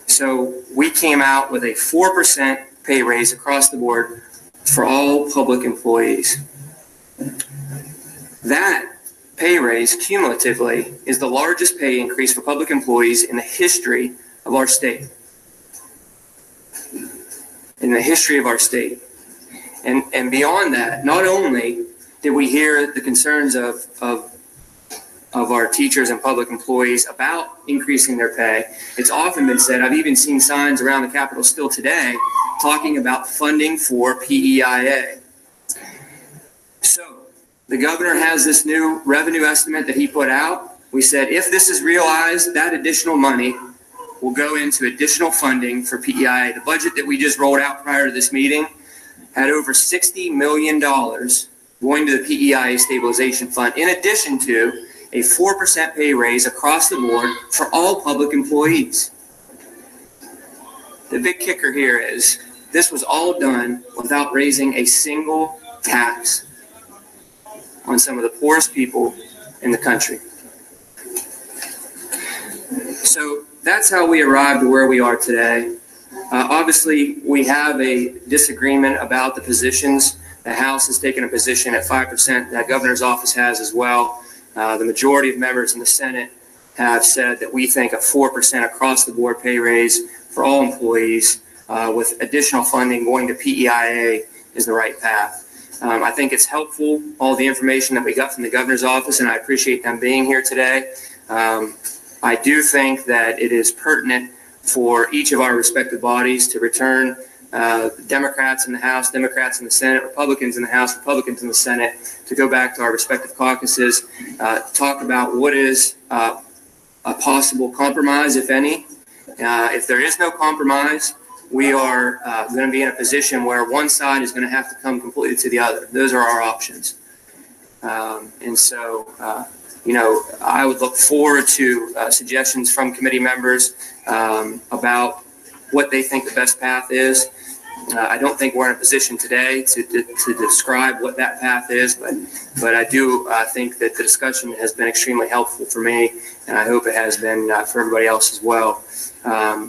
So we came out with a 4% pay raise across the board for all public employees. That pay raise cumulatively is the largest pay increase for public employees in the history of our state. In the history of our state. And beyond that, not only did we hear the concerns of our teachers and public employees about increasing their pay, it's often been said, I've even seen signs around the Capitol still today talking about funding for PEIA. So the governor has this new revenue estimate that he put out. We said, if this is realized, that additional money will go into additional funding for PEIA. The budget that we just rolled out prior to this meeting had over $60 million going to the PEIA stabilization fund, in addition to a 4% pay raise across the board for all public employees. The big kicker here is this was all done without raising a single tax on some of the poorest people in the country. So that's how we arrived to where we are today. Obviously, we have a disagreement about the positions. The House has taken a position at 5%. The governor's office has as well. The majority of members in the Senate have said that we think a 4% across the board pay raise for all employees with additional funding going to PEIA is the right path. I think it's helpful, all the information that we got from the governor's office, and I appreciate them being here today. I do think that it is pertinent for each of our respective bodies to return Democrats in the House, Democrats in the Senate, Republicans in the House, Republicans in the Senate, to go back to our respective caucuses, talk about what is a possible compromise, if any. If there is no compromise, we are going to be in a position where one side is going to have to come completely to the other. Those are our options. And so, I would look forward to suggestions from committee members about what they think the best path is. I don't think we're in a position today to describe what that path is, but I do think that the discussion has been extremely helpful for me, and I hope it has been for everybody else as well.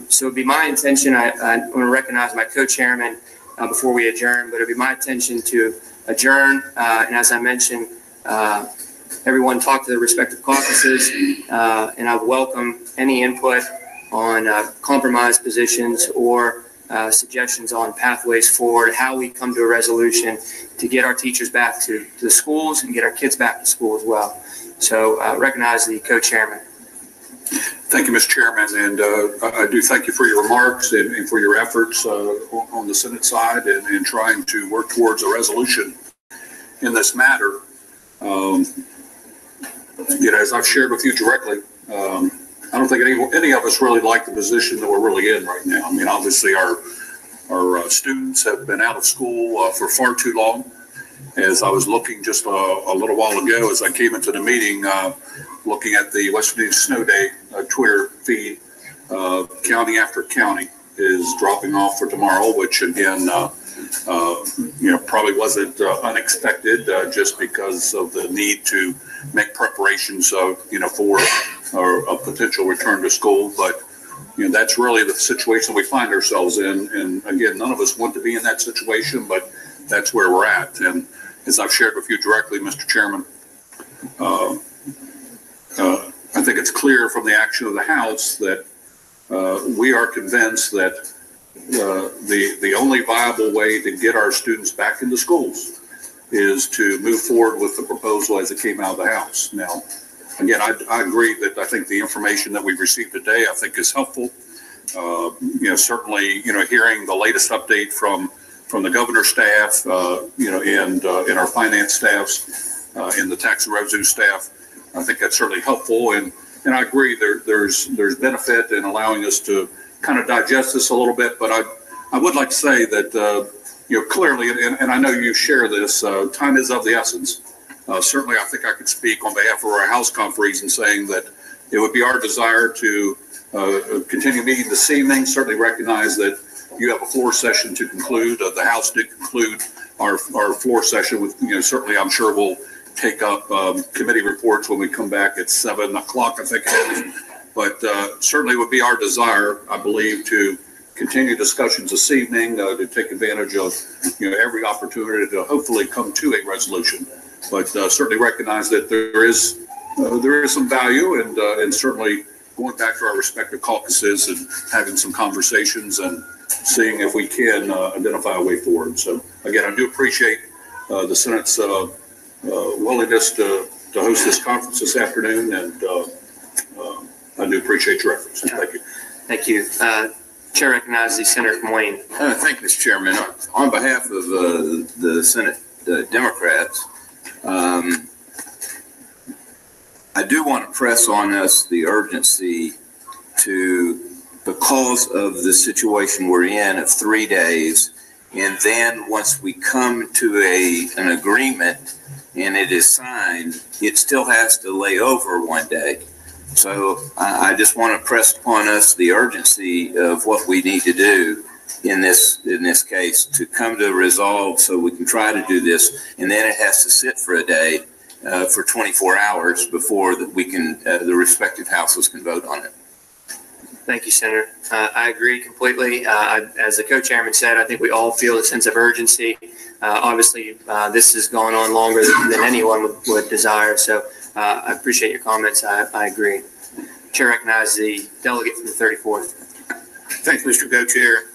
So it'd be my intention, I want to recognize my co-chairman before we adjourn, but it'd be my intention to adjourn, and as I mentioned, everyone talk to their respective caucuses, and I welcome any input on compromise positions or suggestions on pathways forward, how we come to a resolution to get our teachers back to the schools and get our kids back to school as well. So recognize the co-chairman. Thank you, Mr. Chairman, and I do thank you for your remarks and for your efforts on the Senate side and trying to work towards a resolution in this matter. As I've shared with you directly, I don't think any of us really like the position that we're really in right now. I mean, obviously our students have been out of school for far too long. As I was looking just a little while ago, as I came into the meeting, looking at the West Virginia Snow Day Twitter feed, county after county, is dropping off for tomorrow, which again, probably wasn't unexpected just because of the need to make preparations, for a potential return to school. But that's really the situation we find ourselves in. And again, none of us want to be in that situation, but that's where we're at. And as I've shared with you directly, Mr. Chairman, I think it's clear from the action of the House that we are convinced that the only viable way to get our students back into schools is to move forward with the proposal as it came out of the House. Now, again, I agree that I think the information that we've received today, I think, is helpful. Certainly, hearing the latest update from the governor's staff, and our finance staffs, and the tax and revenue staff, I think that's certainly helpful. And I agree there's benefit in allowing us to kind of digest this a little bit. But I would like to say that, clearly, and I know you share this, time is of the essence. Certainly, I think I could speak on behalf of our House conferees in saying that it would be our desire to continue meeting this evening. Certainly recognize that you have a floor session to conclude. The House did conclude our floor session with, certainly I'm sure we'll take up committee reports when we come back at 7 o'clock, I think it is. But certainly it would be our desire, I believe, to continue discussions this evening, to take advantage of every opportunity to hopefully come to a resolution. But certainly recognize that there is some value, and certainly going back to our respective caucuses and having some conversations and seeing if we can identify a way forward. So again, I do appreciate the Senate's willingness to host this conference this afternoon, and I do appreciate your efforts. Thank you. Thank you. Chair recognizes Senator from Wayne. Thank you, Mr. Chairman. On behalf of the Senate Democrats, I do want to press on us the urgency because of the situation we're in of 3 days, and then once we come to an agreement and it is signed, it still has to lay over 1 day. So I just want to press upon us the urgency of what we need to do in this case to come to a resolve so we can try to do this, and then it has to sit for a day for 24 hours before the respective houses can vote on it. Thank you, Senator. I agree completely. As the co-chairman said, I think we all feel a sense of urgency. Obviously, this has gone on longer than anyone would desire. So I appreciate your comments. I agree. Chair recognizes the delegate from the 34th. Thank you, Mr. Co-Chair.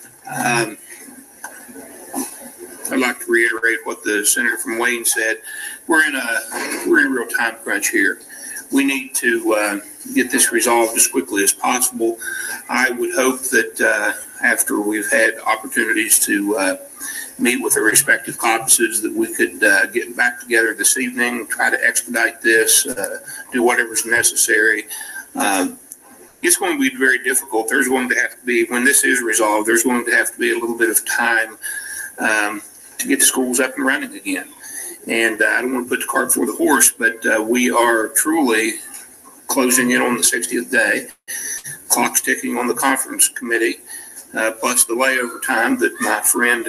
I'd like to reiterate what the senator from Wayne said. We're in a real time crunch here. We need to get this resolved as quickly as possible. I would hope that after we've had opportunities to meet with the respective caucuses, that we could get back together this evening, try to expedite this, do whatever's necessary. It's going to be very difficult. There's going to have to be, when this is resolved, there's going to have to be a little bit of time to get the schools up and running again. And I don't want to put the cart before the horse, but we are truly closing in on the 60th day. Clock's ticking on the conference committee, plus the layover time that my friend,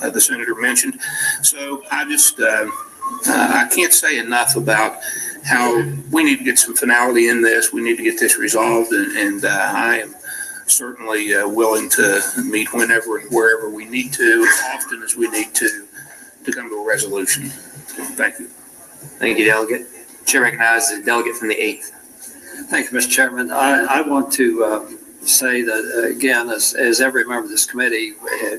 the senator, mentioned. So I just, I can't say enough about how we need to get some finality in this. We need to get this resolved, and I am certainly willing to meet whenever and wherever we need to, as often as we need to come to a resolution. Thank you. Thank you, Delegate. Chair recognizes the delegate from the 8th. Thank you, Mr. Chairman. I want to say that, again, as every member of this committee,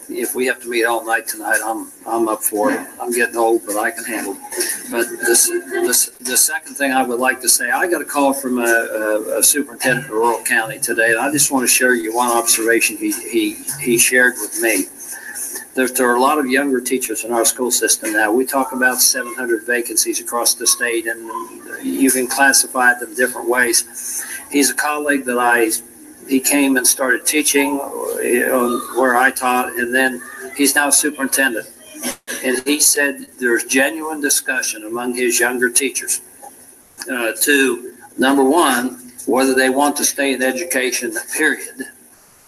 if we have to meet all night tonight, I'm up for it. I'm getting old, but I can handle it. But the second thing I would like to say, I got a call from a superintendent of rural county today, and I just want to share you one observation he shared with me. There are a lot of younger teachers in our school system now. We talk about 700 vacancies across the state, and you can classify them different ways. He's a colleague that he came and started teaching where I taught, and then he's now superintendent. And he said there's genuine discussion among his younger teachers to, number one, whether they want to stay in education, period,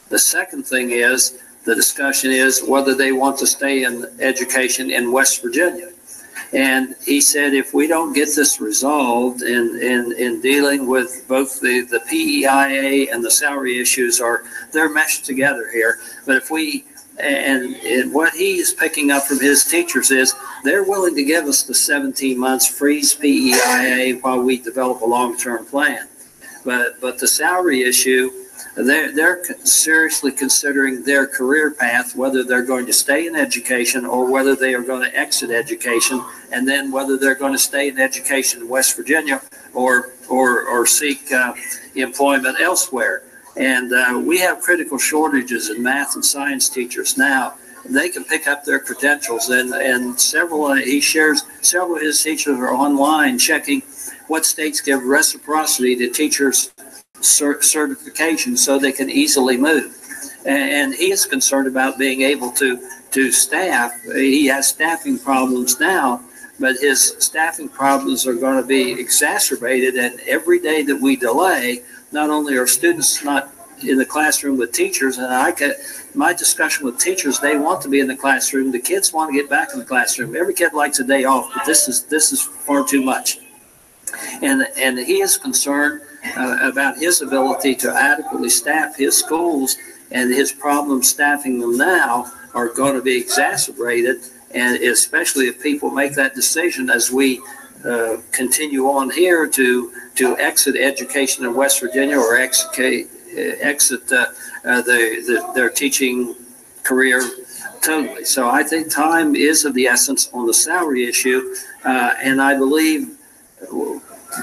The second thing is, the discussion is whether they want to stay in education in West Virginia. And he said, if we don't get this resolved in dealing with both the PEIA and the salary issues, they're meshed together here. But if we, and what he is picking up from his teachers is they're willing to give us the 17 months freeze PEIA while we develop a long-term plan. But the salary issue, they're seriously considering their career path, whether they're going to stay in education or whether they are going to exit education, and then whether they're going to stay in education in West Virginia or seek employment elsewhere. And we have critical shortages in math and science teachers now. They can pick up their credentials, and he shares several of his teachers are online checking what states give reciprocity to teachers' certification so they can easily move. And he is concerned about being able to staff. He has staffing problems now, but his staffing problems are going to be exacerbated, and every day that we delay, not only are students not in the classroom with teachers, and my discussion with teachers, they want to be in the classroom. The kids want to get back in the classroom. Every kid likes a day off, but this is far too much. And he is concerned about his ability to adequately staff his schools, and his problems staffing them now are going to be exacerbated, and especially if people make that decision as we continue on here to exit education in West Virginia or exit their teaching career totally. So I think time is of the essence on the salary issue, and I believe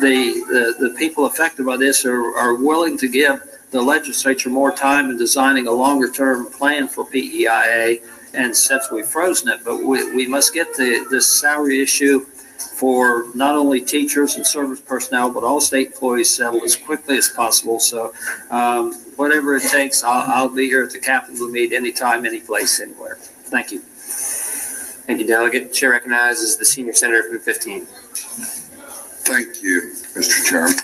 the people affected by this are willing to give the legislature more time in designing a longer-term plan for PEIA, and since we've frozen it, but we must get this salary issue for not only teachers and service personnel, but all state employees settled as quickly as possible. So whatever it takes, I'll be here at the Capitol to meet anytime, any place, anywhere. Thank you. Thank you, Delegate. Chair recognizes the senior senator from 15. Thank you, Mr. Chairman.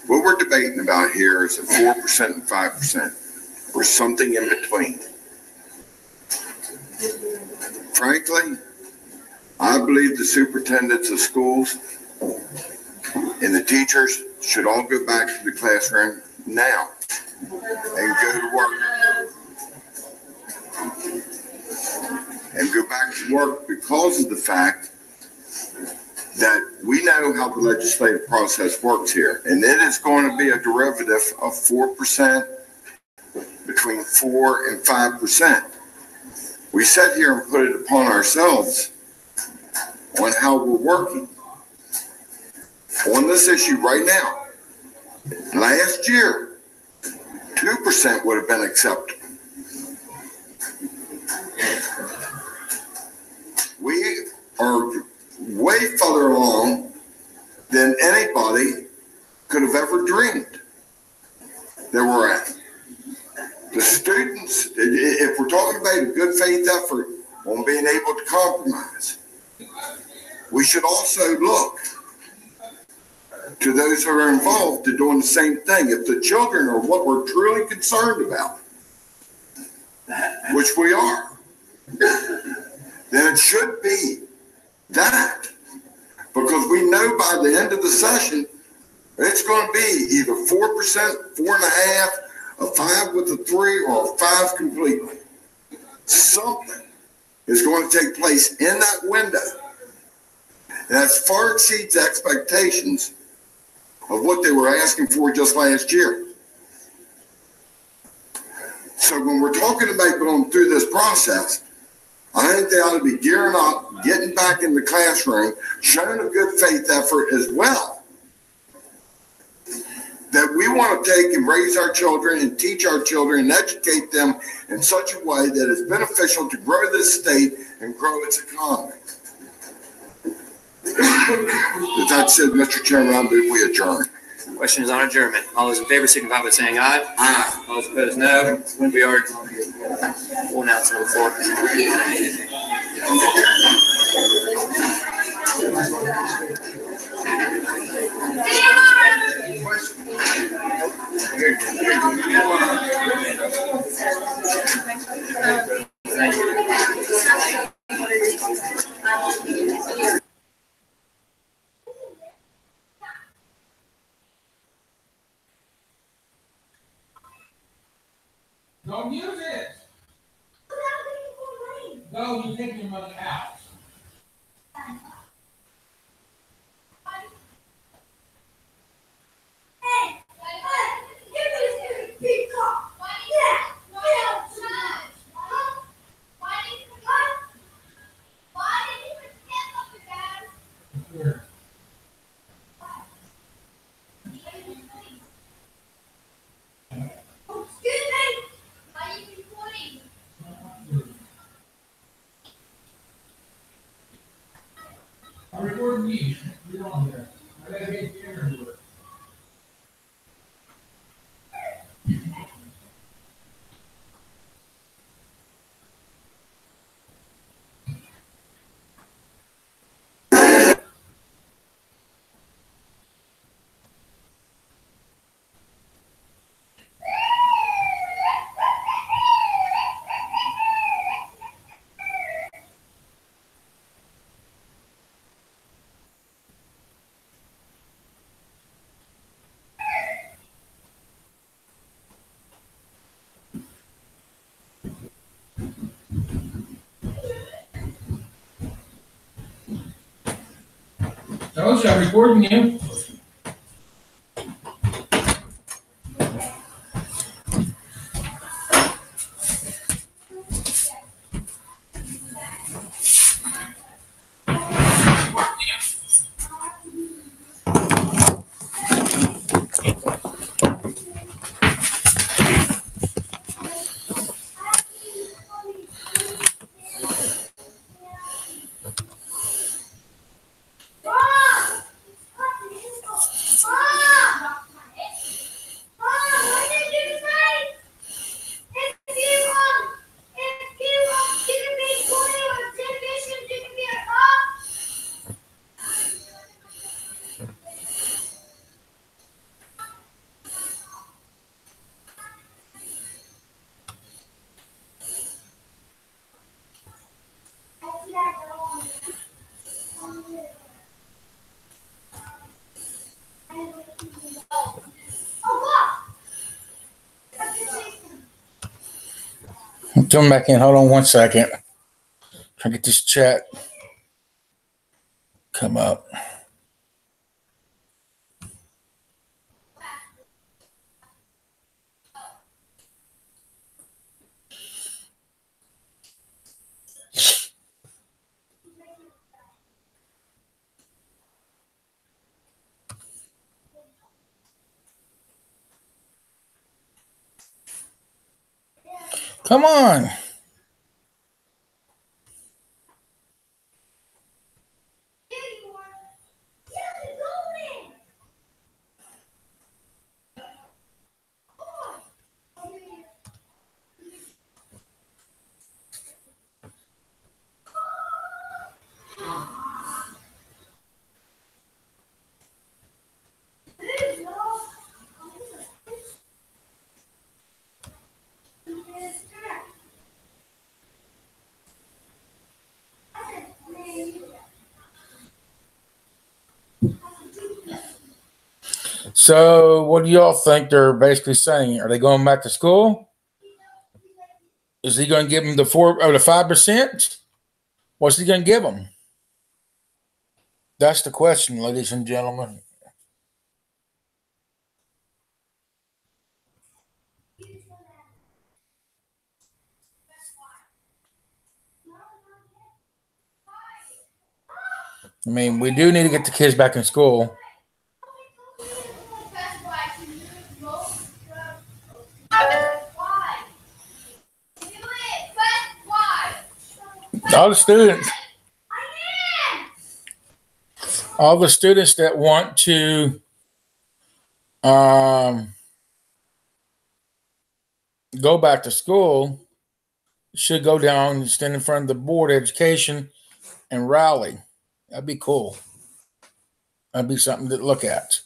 What we're debating about here is a 4% and 5%, or something in between. Frankly, I believe the superintendents of schools and the teachers should all go back to the classroom now and go to work. And go back to work because of the fact that we know how the legislative process works here. And it is going to be a derivative of 4%, between 4 and 5%. We sit here and put it upon ourselves on how we're working on this issue right now. Last year, 2% would have been acceptable. We are way further along than anybody could have ever dreamed that we're at. The students, if we're talking about a good faith effort on being able to compromise, we should also look to those who are involved to doing the same thing. If the children are what we're truly concerned about, which we are, then it should be that. Because we know by the end of the session, it's going to be either 4%, 4.5%, a 5 with a 3, or a 5 completely. Something is going to take place in that window. And that far exceeds expectations of what they were asking for just last year. So when we're talking about going through this process, I think they ought to be gearing up, getting back in the classroom, showing a good faith effort as well, that we want to take and raise our children and teach our children and educate them in such a way that is beneficial to grow this state and grow its economy. With that said, Mr. Chairman, I move we adjourn. Question is on adjournment. All those in favor signify by saying aye. Aye. All those opposed, no. We are. We'll announce it before. Don't use it. No, you take your money out. I'm recording you. You're on there. I gotta get the camera to it. Told you I'm recording you. Come back in. Hold on 1 second. Try to get this chat come up. Come on. So, what do y'all think they're basically saying? Are they going back to school? Is he going to give them the 5%? What's he going to give them? That's the question, ladies and gentlemen. I mean, we do need to get the kids back in school. All the students that want to go back to school should go down and stand in front of the board of education and rally. That'd be cool. That'd be something to look at.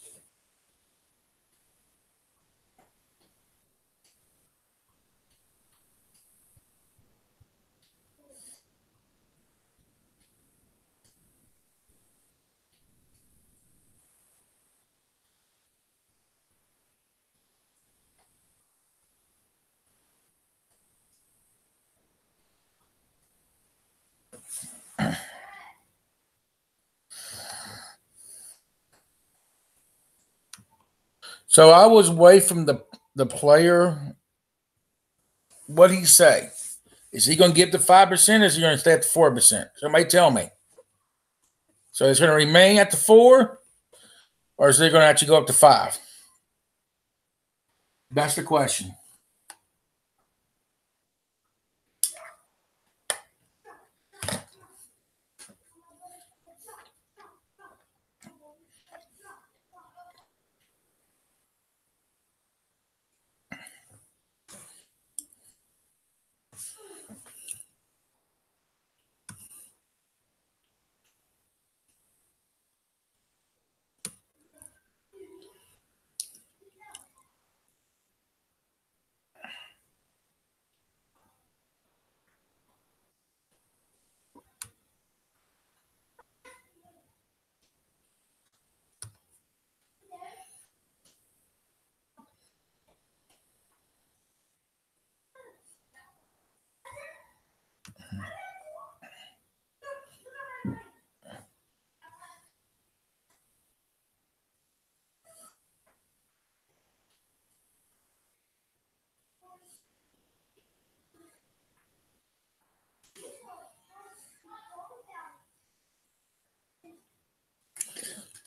So I was away from the player. What'd he say? Is he going to give the 5%, or is he going to stay at the 4%? Somebody tell me. So it's going to remain at the 4, or is it going to actually go up to 5? That's the question.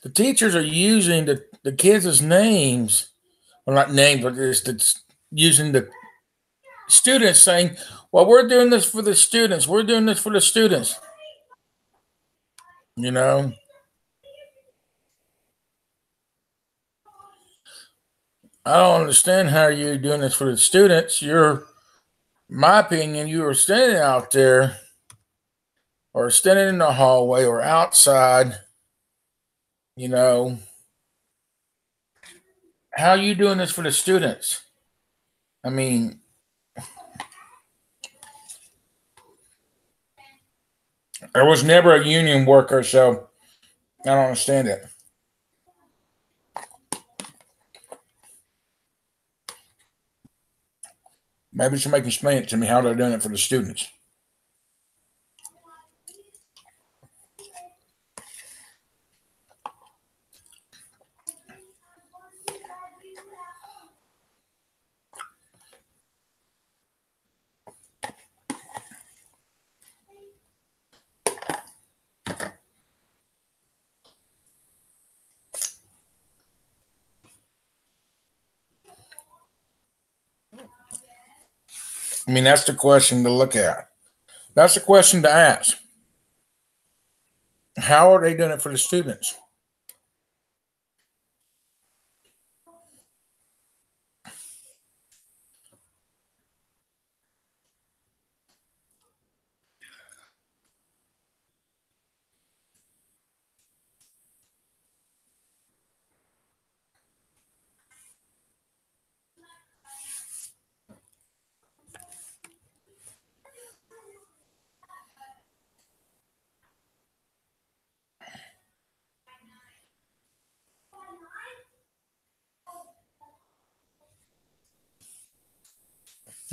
The teachers are using the kids' names, well, not names, but it's using the students saying, well, we're doing this for the students. We're doing this for the students. You know? I don't understand how you're doing this for the students. My opinion, you were standing out there or standing in the hallway or outside, you know. How are you doing this for the students? I mean, there was never a union worker, so I don't understand it. Maybe somebody can explain it to me how they're doing it for the students. I mean, that's the question to look at. That's the question to ask. How are they doing it for the students?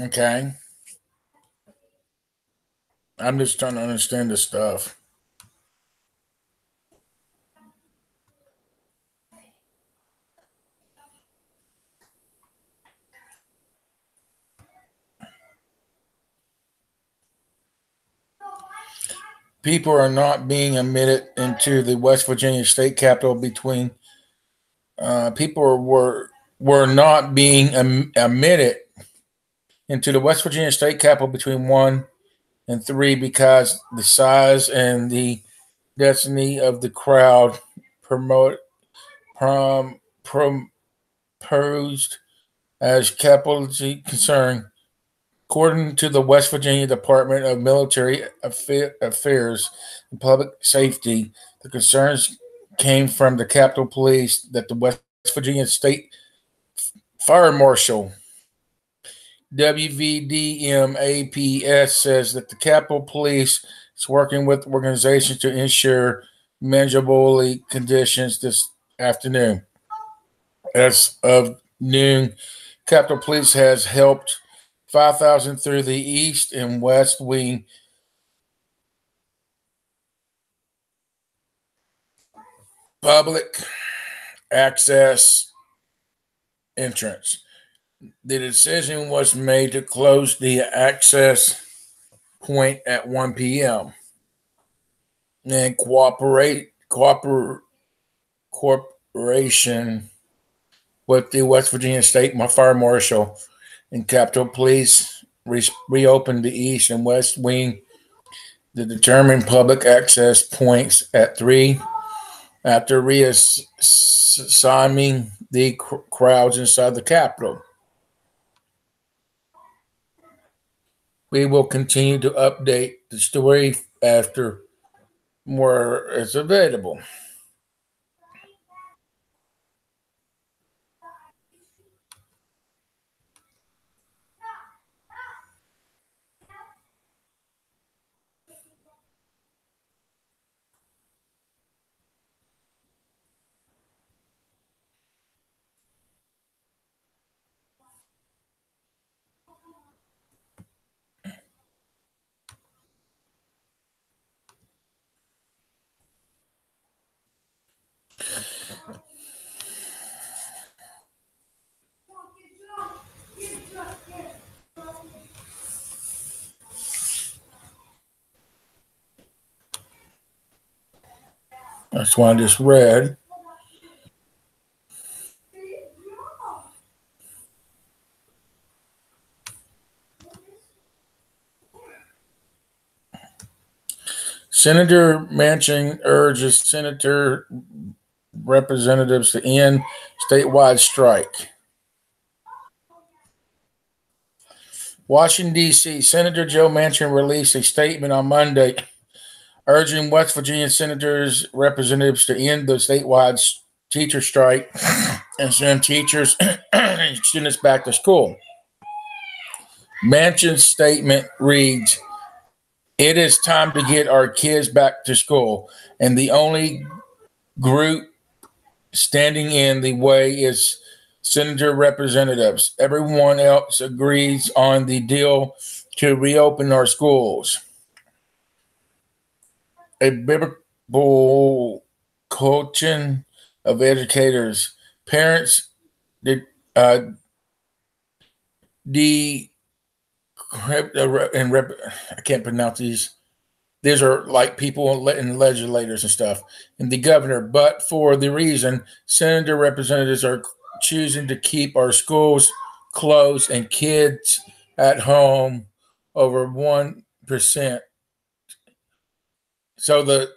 Okay. I'm just trying to understand this stuff. People are not being admitted into the West Virginia state capitol between people were not being admitted into the West Virginia state capitol between 1 and 3 because the size and the density of the crowd posed as capital concern. According to the West Virginia Department of Military Affairs and Public Safety, the concerns came from the Capitol Police that the West Virginia State Fire Marshal, WVDMAPS, says that the Capitol Police is working with organizations to ensure manageable conditions this afternoon. As of noon, Capitol Police has helped 5,000 through the east and west wing. Public access entrance. The decision was made to close the access point at 1 p.m. and cooperation with the West Virginia State Fire Marshal and Capitol Police reopened the east and west wing to determine public access points at 3 after reassigning the crowds inside the Capitol. We will continue to update the story after more is available. That's one I just read. Senator Manchin urges Senator representatives to end statewide strike. Washington, D.C. Senator Joe Manchin released a statement on Monday urging West Virginia senators representatives to end the statewide teacher strike and send teachers and students back to school. Manchin's statement reads, "It is time to get our kids back to school, and the only group standing in the way is senator representatives. Everyone else agrees on the deal to reopen our schools. A biblical coaching of educators, parents, I can't pronounce these. These are like people and legislators and stuff, and the governor. But for the reason, senator representatives are choosing to keep our schools closed and kids at home over 1%. So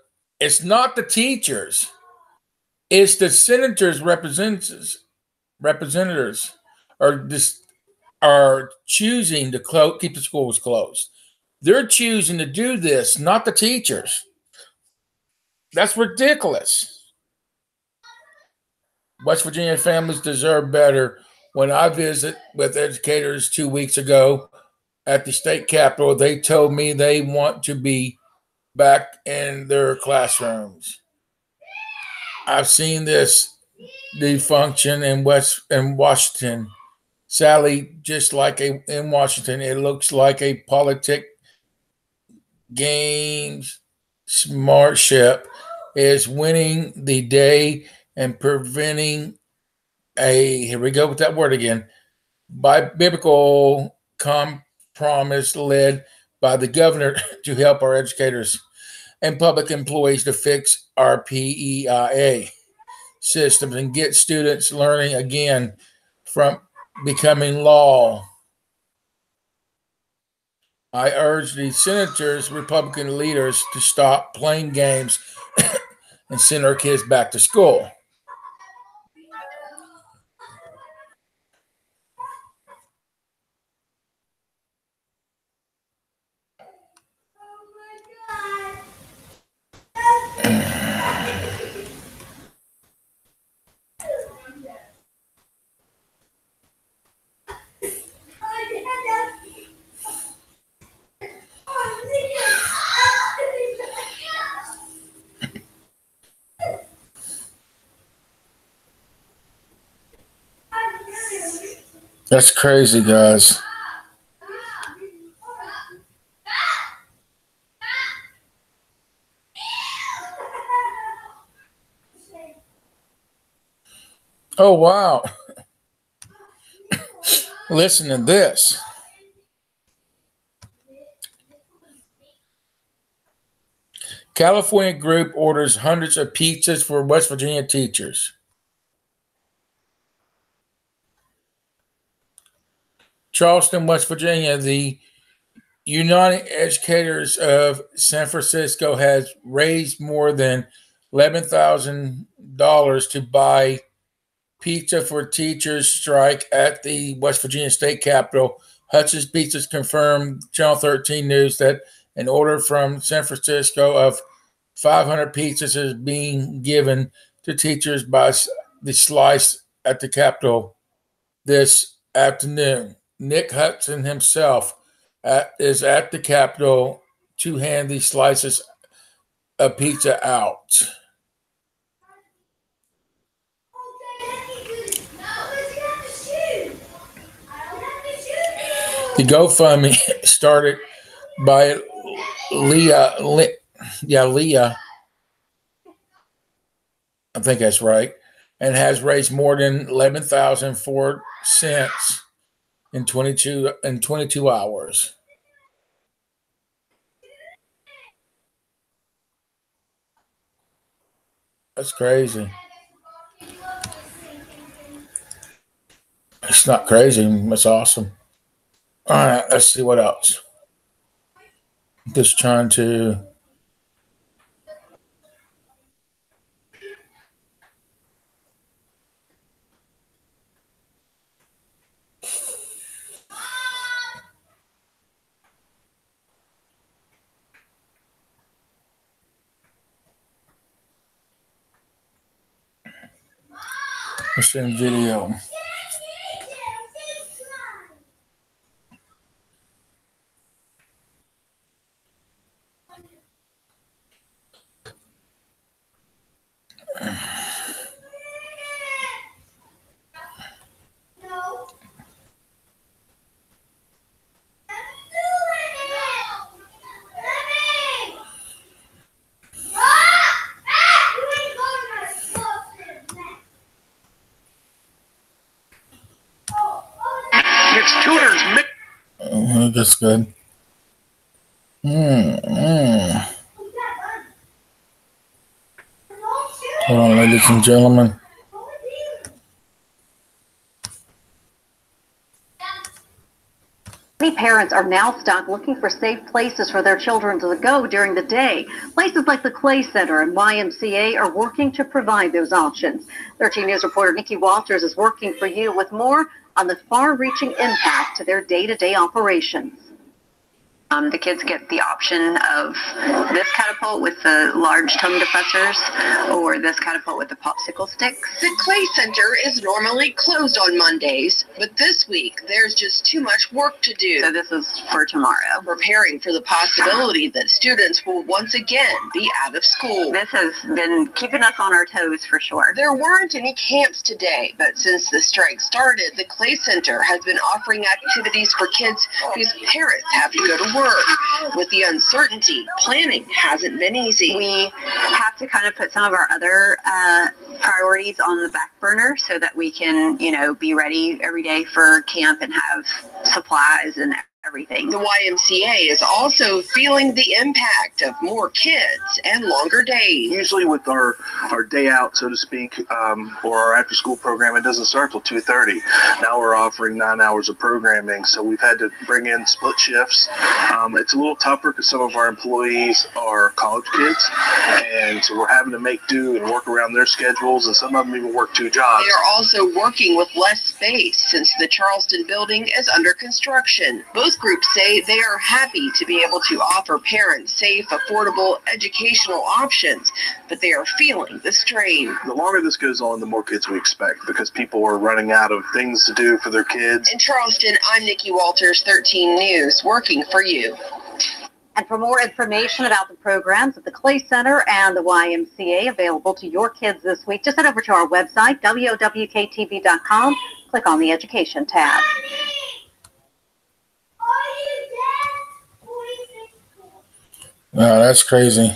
it's not the teachers, it's the senators representatives are choosing to keep the schools closed. They're choosing to do this, not the teachers. That's ridiculous. West Virginia families deserve better. When I visit with educators 2 weeks ago at the state capitol, they told me they want to be back in their classrooms. I've seen this dysfunction in Washington. Sadly, just like in Washington, it looks like a politic games smartship is winning the day and preventing here we go with that word again, by biblical compromise led by the governor to help our educators and public employees to fix our PEIA systems and get students learning again from becoming law. I urge the senators, Republican leaders, to stop playing games and send our kids back to school. That's crazy, guys. Oh, wow. Listen to this. California group orders hundreds of pizzas for West Virginia teachers. Charleston, West Virginia, the United Educators of San Francisco has raised more than $11,000 to buy pizza for teachers strike at the West Virginia State Capitol. Hutch's Pizzas confirmed Channel 13 News that an order from San Francisco of 500 pizzas is being given to teachers by the slice at the Capitol this afternoon. Nick Hudson himself is at the Capitol to hand these slices of pizza out. The GoFundMe started by Leah, I think that's right, and has raised more than 11,004 cents in 22 hours. That's crazy. It's not crazy. It's awesome. All right, let's see what else. Just trying to. Let's send video. That's good. Hold on, ladies and gentlemen. Many parents are now stuck looking for safe places for their children to go during the day. Places like the Clay Center and YMCA are working to provide those options. 13 News reporter Nikki Walters is working for you with more on the far-reaching impact to their day-to-day operations. The kids get the option of this catapult with the large tongue depressors or this catapult with the popsicle sticks. The Clay Center is normally closed on Mondays, but this week there's just too much work to do. So this is for tomorrow. Preparing for the possibility that students will once again be out of school. This has been keeping us on our toes for sure. There weren't any camps today, but since the strike started, the Clay Center has been offering activities for kids whose parents have to go to work. With the uncertainty, planning hasn't been easy. We have to kind of put some of our other priorities on the back burner so that we can, be ready every day for camp and have supplies and everything. The YMCA is also feeling the impact of more kids and longer days. Usually with our day out, so to speak, or our after school program, it doesn't start till 2:30. Now we're offering 9 hours of programming, so we've had to bring in split shifts. It's a little tougher because some of our employees are college kids, and so we're having to make do and work around their schedules, and some of them even work 2 jobs. They are also working with less space since the Charleston building is under construction. Both groups say they are happy to be able to offer parents safe, affordable educational options, but they are feeling the strain. The longer this goes on, the more kids we expect because people are running out of things to do for their kids. In Charleston, I'm Nikki Walters, 13 News, working for you. And for more information about the programs at the Clay Center and the YMCA available to your kids this week, just head over to our website, WOWKTV.com. Click on the Education tab. Wow, that's crazy.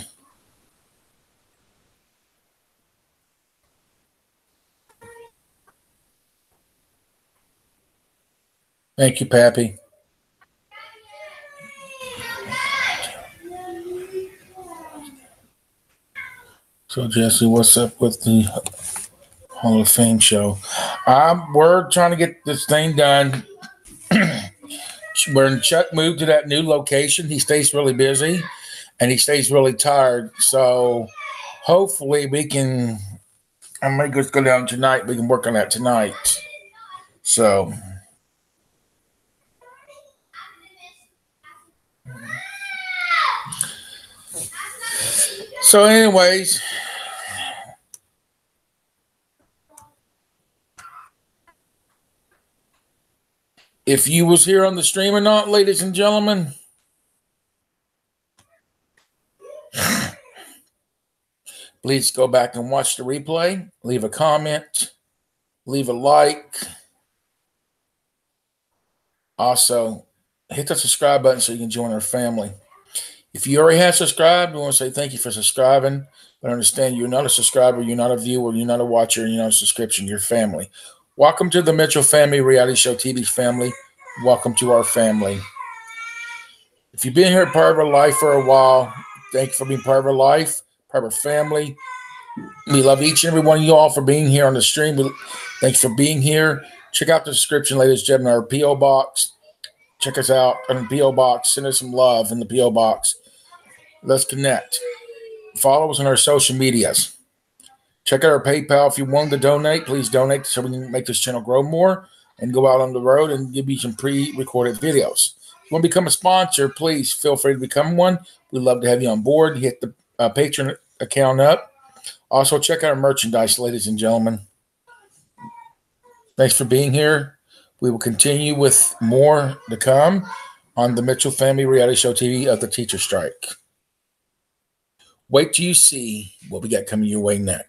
Thank you, Pappy. So, Jesse, what's up with the Hall of Fame show? We're trying to get this thing done. When Chuck moved to that new location, he stays really busy and he stays really tired. So hopefully we can, I might just go down tonight. We can work on that tonight. So anyways, if you was here on the stream or not, ladies and gentlemen, please go back and watch the replay. Leave a comment. Leave a like. Also, hit the subscribe button so you can join our family. If you already have subscribed, we want to say thank you for subscribing. But understand you're not a subscriber, you're not a viewer, you're not a watcher, you're not a subscription, you're family. Welcome to the Mitchell Family Reality Show TV family. Welcome to our family. If you've been here part of our life for a while, thank you for being part of our life, part of our family. We love each and every one of you all for being here on the stream. Thanks for being here. Check out the description, ladies and gentlemen, our P.O. Box. Check us out on the P.O. Box. Send us some love in the P.O. Box. Let's connect. Follow us on our social medias. Check out our PayPal. If you want to donate, please donate so we can make this channel grow more and go out on the road and give you some pre-recorded videos. If you want to become a sponsor, please feel free to become one. We'd love to have you on board. Hit the Patreon account up. Also, check out our merchandise, ladies and gentlemen. Thanks for being here. We will continue with more to come on the Mitchell Family Reality Show TV of the Teacher Strike. Wait till you see what we got coming your way next.